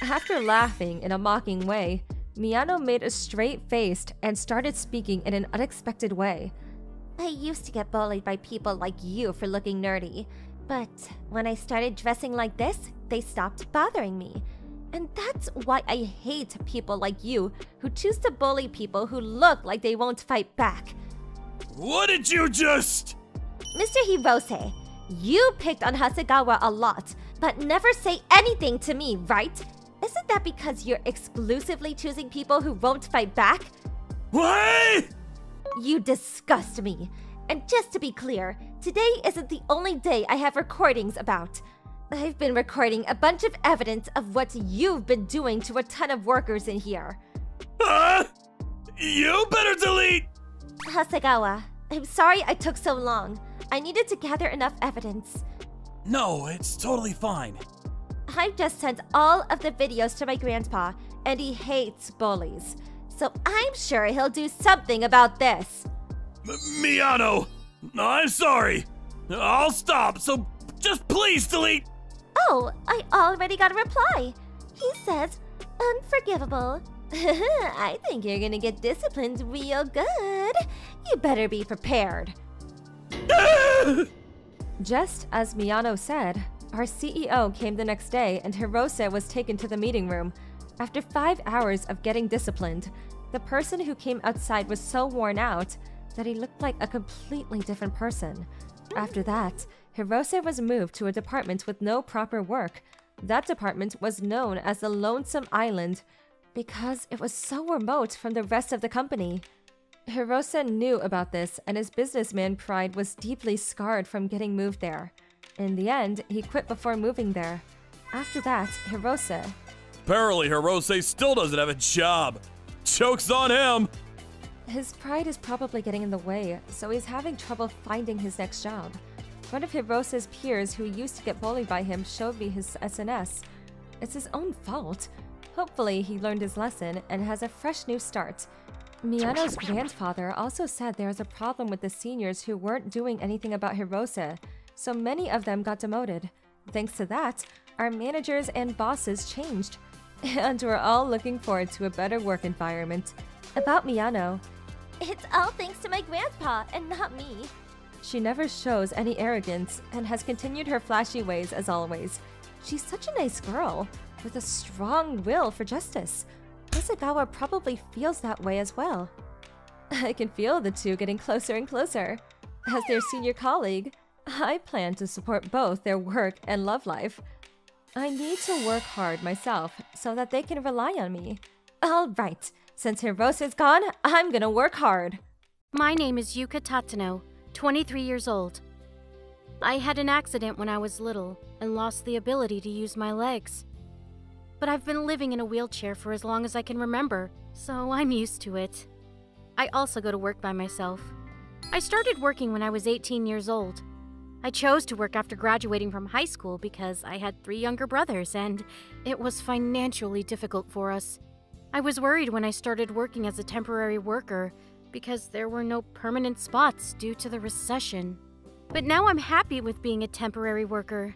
After laughing in a mocking way, Miyano made a straight face and started speaking in an unexpected way. I used to get bullied by people like you for looking nerdy, but when I started dressing like this, they stopped bothering me. And that's why I hate people like you who choose to bully people who look like they won't fight back. What did you just... Mr. Hirose, you picked on Hasegawa a lot, but never say anything to me, right? Isn't that because you're exclusively choosing people who won't fight back? What? You disgust me. And just to be clear, today isn't the only day I have recordings about. I've been recording a bunch of evidence of what you've been doing to a ton of workers in here. You better delete... Hasegawa, I'm sorry I took so long. I needed to gather enough evidence. No, it's totally fine. I've just sent all of the videos to my grandpa, and he hates bullies. So I'm sure he'll do something about this. Miyano, I'm sorry. I'll stop, so just please delete... Oh, I already got a reply. He says, unforgivable. I think you're gonna get disciplined real good. You better be prepared. Just as Miyano said, our CEO came the next day and Hirose was taken to the meeting room. After 5 hours of getting disciplined, the person who came outside was so worn out that he looked like a completely different person. After that, Hirose was moved to a department with no proper work. That department was known as the Lonesome Island because it was so remote from the rest of the company. Hirose knew about this, and his businessman pride was deeply scarred from getting moved there. In the end, he quit before moving there. After that, Hirose. Apparently, Hirose still doesn't have a job. Joke's on him. His pride is probably getting in the way, so he's having trouble finding his next job. One of Hirose's peers who used to get bullied by him showed me his SNS. It's his own fault. Hopefully, he learned his lesson and has a fresh new start. Miyano's grandfather also said there is a problem with the seniors who weren't doing anything about Hirose, so many of them got demoted. Thanks to that, our managers and bosses changed. And we're all looking forward to a better work environment. About Miyano, It's all thanks to my grandpa and not me. she never shows any arrogance and has continued her flashy ways as always. She's such a nice girl, with a strong will for justice. Hasegawa probably feels that way as well. I can feel the two getting closer and closer. As their senior colleague, I plan to support both their work and love life. I need to work hard myself so that they can rely on me. Alright, since Hirose's gone, I'm gonna work hard. My name is Yuka Tatano, 23 years old. I had an accident when I was little and lost the ability to use my legs. But I've been living in a wheelchair for as long as I can remember, so I'm used to it. I also go to work by myself. I started working when I was 18 years old. I chose to work after graduating from high school because I had 3 younger brothers and it was financially difficult for us. I was worried when I started working as a temporary worker because there were no permanent spots due to the recession. But now I'm happy with being a temporary worker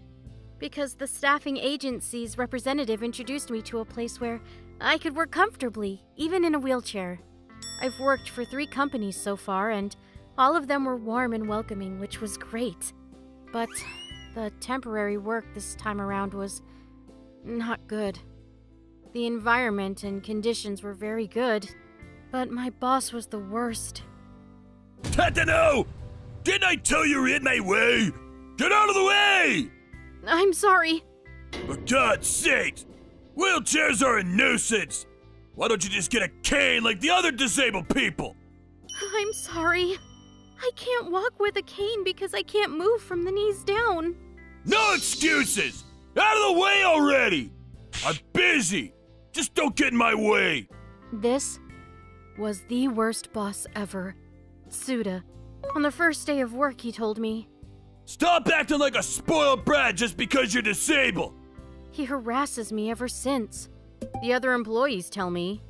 because the staffing agency's representative introduced me to a place where I could work comfortably, even in a wheelchair. I've worked for 3 companies so far and all of them were warm and welcoming, which was great. But the temporary work this time around was not good. The environment and conditions were very good, but my boss was the worst. Tatano! Didn't I tell you you're in my way? Get out of the way! I'm sorry. For God's sakes! Wheelchairs are a nuisance! Why don't you just get a cane like the other disabled people? I'm sorry. I can't walk with a cane because I can't move from the knees down. No excuses! Out of the way already! I'm busy! Just don't get in my way! This was the worst boss ever. Suda. On the first day of work, he told me. Stop acting like a spoiled brat just because you're disabled! He harasses me ever since. The other employees tell me.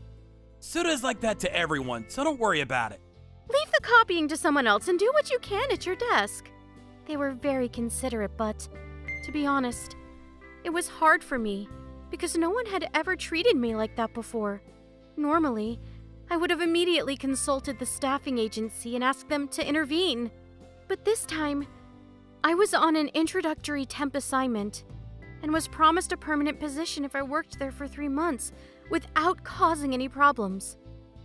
Suda's like that to everyone, so don't worry about it. Leave the copying to someone else and do what you can at your desk. They were very considerate, but to be honest, it was hard for me because no one had ever treated me like that before. Normally, I would have immediately consulted the staffing agency and asked them to intervene. But this time, I was on an introductory temp assignment and was promised a permanent position if I worked there for 3 months without causing any problems.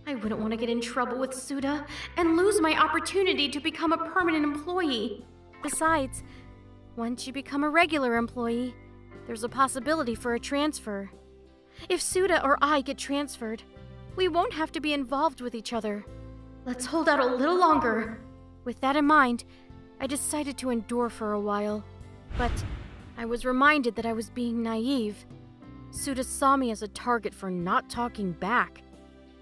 I wouldn't want to get in trouble with Suda and lose my opportunity to become a permanent employee. Besides, once you become a regular employee, there's a possibility for a transfer. If Suda or I get transferred, we won't have to be involved with each other. Let's hold out a little longer. With that in mind, I decided to endure for a while. But I was reminded that I was being naive. Suda saw me as a target for not talking back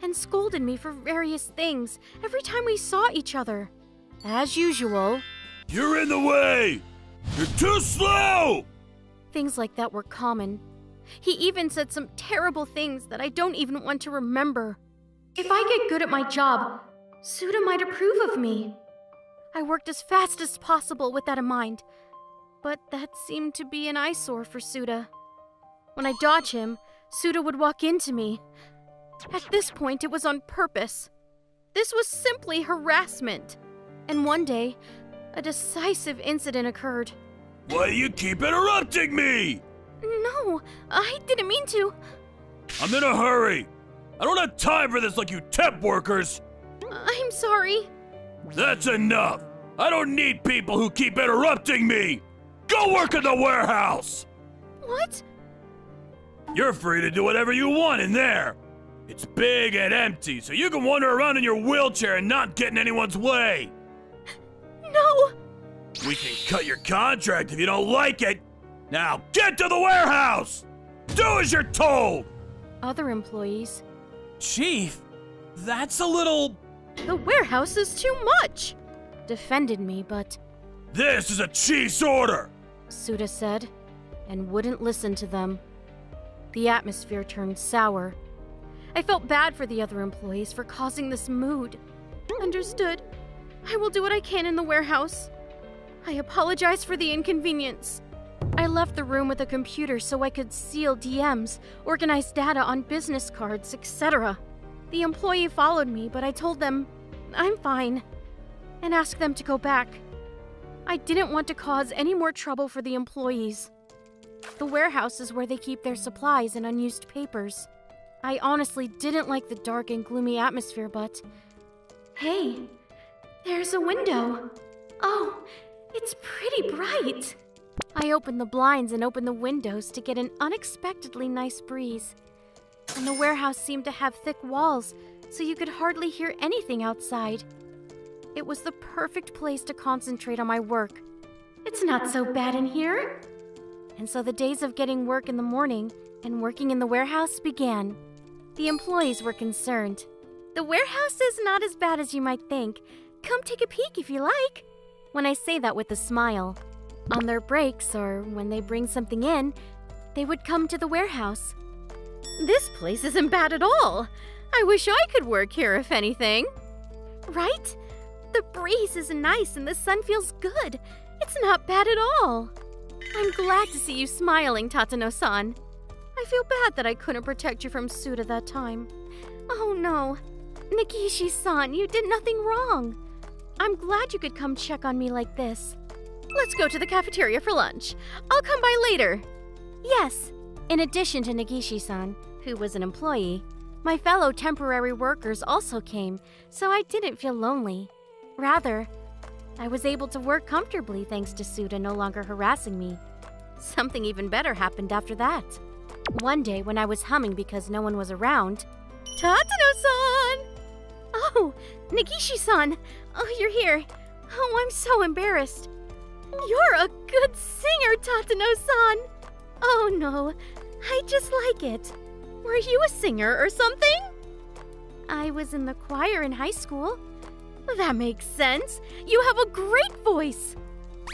and scolded me for various things every time we saw each other. As usual, You're in the way! You're too slow! things like that were common. He even said some terrible things that I don't even want to remember. If I get good at my job, Suda might approve of me. I worked as fast as possible with that in mind, but that seemed to be an eyesore for Suda. When I dodge him, Suda would walk into me. At this point, it was on purpose. This was simply harassment. And one day, a decisive incident occurred. Why do you keep interrupting me? No, I didn't mean to. I'm in a hurry. I don't have time for this like you temp workers. I'm sorry. That's enough. I don't need people who keep interrupting me. Go work in the warehouse. What? You're free to do whatever you want in there. It's big and empty, so you can wander around in your wheelchair and not get in anyone's way. No! We can cut your contract if you don't like it. Now get to the warehouse! Do as you're told! Other employees. Chief, that's a little... The warehouse is too much! Defended me, but This is a chief's order! Suda said, and wouldn't listen to them. The atmosphere turned sour. I felt bad for the other employees for causing this mood. Understood. I will do what I can in the warehouse. I apologize for the inconvenience. I left the room with a computer so I could seal DMs, organize data on business cards, etc. The employee followed me, but I told them I'm fine, and asked them to go back. I didn't want to cause any more trouble for the employees. The warehouse is where they keep their supplies and unused papers. I honestly didn't like the dark and gloomy atmosphere, but... Hey, there's a window. Oh, it's pretty bright. I opened the blinds and opened the windows to get an unexpectedly nice breeze. And the warehouse seemed to have thick walls, so you could hardly hear anything outside. It was the perfect place to concentrate on my work. It's not so bad in here. And so the days of getting work in the morning and working in the warehouse began. The employees were concerned. The warehouse is not as bad as you might think. Come take a peek if you like. When I say that with a smile. On their breaks or when they bring something in, they would come to the warehouse. This place isn't bad at all. I wish I could work here, if anything. Right? The breeze is nice and the sun feels good. It's not bad at all. I'm glad to see you smiling, Tatano-san. I feel bad that I couldn't protect you from Suda that time. Oh no. Nagishi-san, you did nothing wrong. I'm glad you could come check on me like this. Let's go to the cafeteria for lunch. I'll come by later. Yes. In addition to Nagishi-san, who was an employee, my fellow temporary workers also came, so I didn't feel lonely. Rather, I was able to work comfortably thanks to Suda no longer harassing me. Something even better happened after that. One day when I was humming because no one was around, Tatano-san! Oh, Nagishi-san! Oh, you're here. Oh, I'm so embarrassed. You're a good singer, Tatano-san! Oh no, I just like it. Were you a singer or something? I was in the choir in high school. That makes sense. You have a great voice.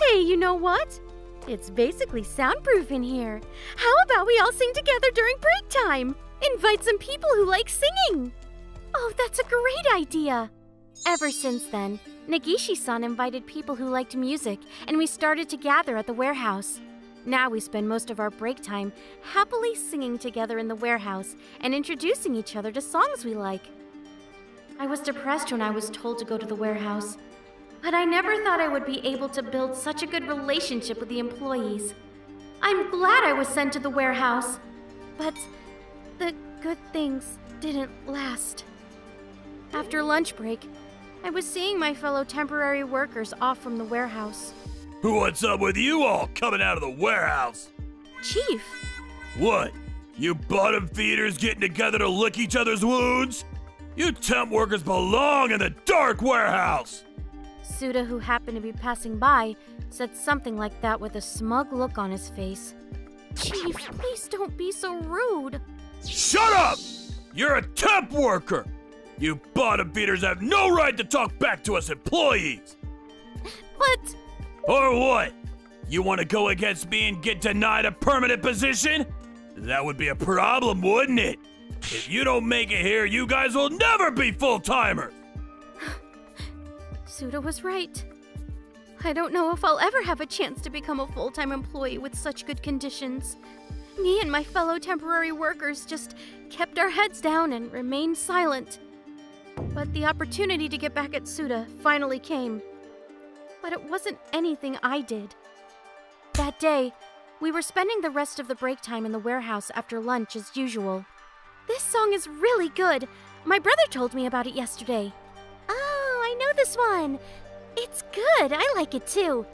Hey, you know what? It's basically soundproof in here. How about we all sing together during break time? Invite some people who like singing. Oh, that's a great idea. Ever since then, Nagishi-san invited people who liked music, and we started to gather at the warehouse. Now we spend most of our break time happily singing together in the warehouse and introducing each other to songs we like. I was depressed when I was told to go to the warehouse, but I never thought I would be able to build such a good relationship with the employees. I'm glad I was sent to the warehouse, but the good things didn't last. After lunch break, I was seeing my fellow temporary workers off from the warehouse. What's up with you all coming out of the warehouse? Chief! What? You bottom feeders getting together to lick each other's wounds? You temp workers belong in the dark warehouse! Suda, who happened to be passing by, said something like that with a smug look on his face. Chief, please don't be so rude. Shut up! You're a temp worker! You bottom feeders have no right to talk back to us employees! But... Or what? You want to go against me and get denied a permanent position? That would be a problem, wouldn't it? If you don't make it here, you guys will never be full-timers! Suda was right. I don't know if I'll ever have a chance to become a full-time employee with such good conditions. Me and my fellow temporary workers just kept our heads down and remained silent. But the opportunity to get back at Suda finally came. But it wasn't anything I did. That day, we were spending the rest of the break time in the warehouse after lunch as usual. This song is really good. My brother told me about it yesterday. Oh, I know this one. It's good. I like it too.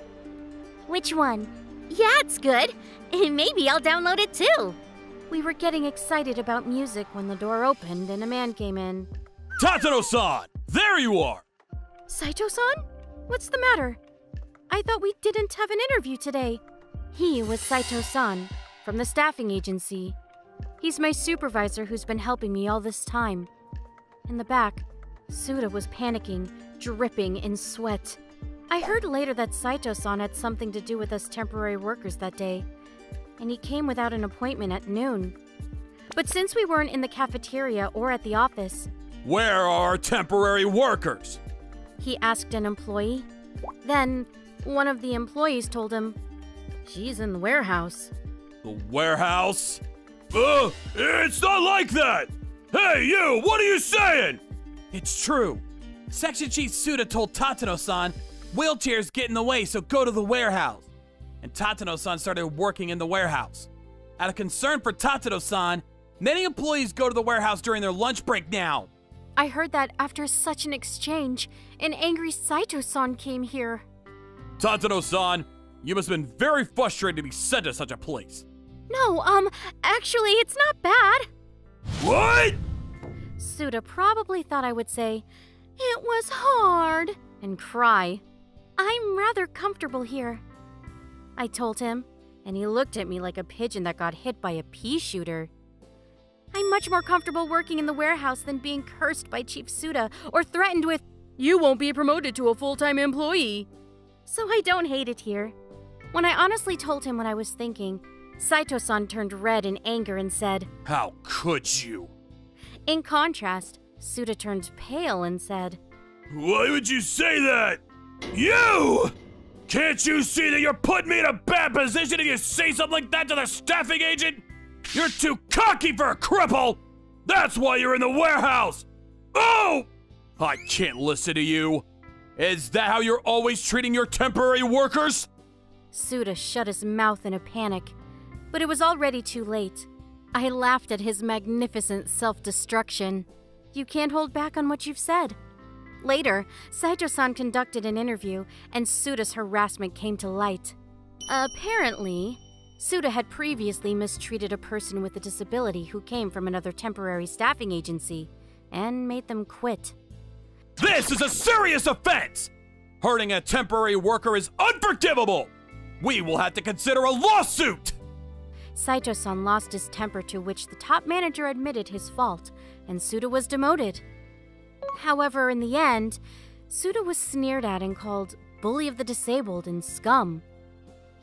Which one? Yeah, it's good. Maybe I'll download it too. We were getting excited about music when the door opened and a man came in. Tatano-san! There you are! Saito-san? What's the matter? I thought we didn't have an interview today. He was Saito-san, from the staffing agency. He's my supervisor who's been helping me all this time. In the back, Suda was panicking, dripping in sweat. I heard later that Saito-san had something to do with us temporary workers that day, and he came without an appointment at noon. But since we weren't in the cafeteria or at the office... Where are our temporary workers? He asked an employee. Then, one of the employees told him, she's in the warehouse. The warehouse? It's not like that! Hey, you! What are you saying? It's true. Section Chief Suda told Tatano-san, wheelchairs get in the way, so go to the warehouse. And Tatano-san started working in the warehouse. Out of concern for Tatano-san, many employees go to the warehouse during their lunch break now. I heard that after such an exchange, an angry Saito-san came here. Tatano-san, you must have been very frustrated to be sent to such a place. No, actually, it's not bad. What? Suda probably thought I would say, it was hard, and cry. I'm rather comfortable here. I told him, and he looked at me like a pigeon that got hit by a pea shooter. I'm much more comfortable working in the warehouse than being cursed by Chief Suda or threatened with, you won't be promoted to a full-time employee. So I don't hate it here. When I honestly told him what I was thinking, Saito-san turned red in anger and said, How could you? In contrast, Suda turned pale and said, Why would you say that? You! Can't you see that you're putting me in a bad position if you say something like that to the staffing agent? You're too cocky for a cripple! That's why you're in the warehouse! Oh! I can't listen to you. Is that how you're always treating your temporary workers? Suda shut his mouth in a panic, but it was already too late. I laughed at his magnificent self-destruction. You can't hold back on what you've said. Later, Saito-san conducted an interview, and Suda's harassment came to light. Apparently, Suda had previously mistreated a person with a disability who came from another temporary staffing agency, and made them quit. This is a serious offense! Hurting a temporary worker is unforgivable! We will have to consider a lawsuit! Saito-san lost his temper, to which the top manager admitted his fault, and Suda was demoted. However, in the end, Suda was sneered at and called bully of the disabled and scum,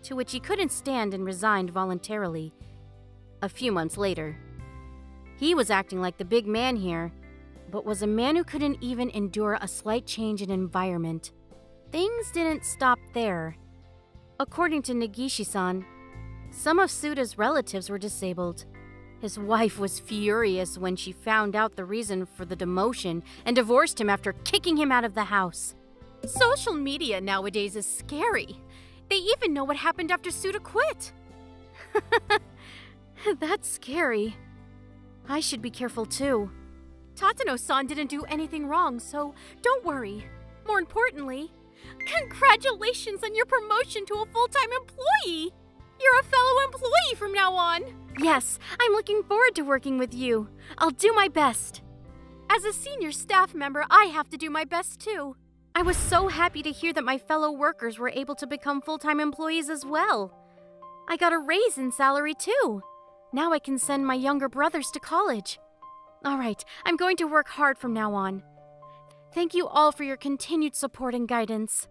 to which he couldn't stand and resigned voluntarily a few months later. He was acting like the big man here, but was a man who couldn't even endure a slight change in environment. Things didn't stop there. According to Negishi-san, some of Suda's relatives were disabled. His wife was furious when she found out the reason for the demotion and divorced him after kicking him out of the house. Social media nowadays is scary. They even know what happened after Suda quit. That's scary. I should be careful too. Tatano-san didn't do anything wrong, so don't worry. More importantly, congratulations on your promotion to a full-time employee! You're a fellow employee from now on! Yes, I'm looking forward to working with you. I'll do my best. As a senior staff member, I have to do my best too. I was so happy to hear that my fellow workers were able to become full-time employees as well. I got a raise in salary too. Now I can send my younger brothers to college. All right, I'm going to work hard from now on. Thank you all for your continued support and guidance.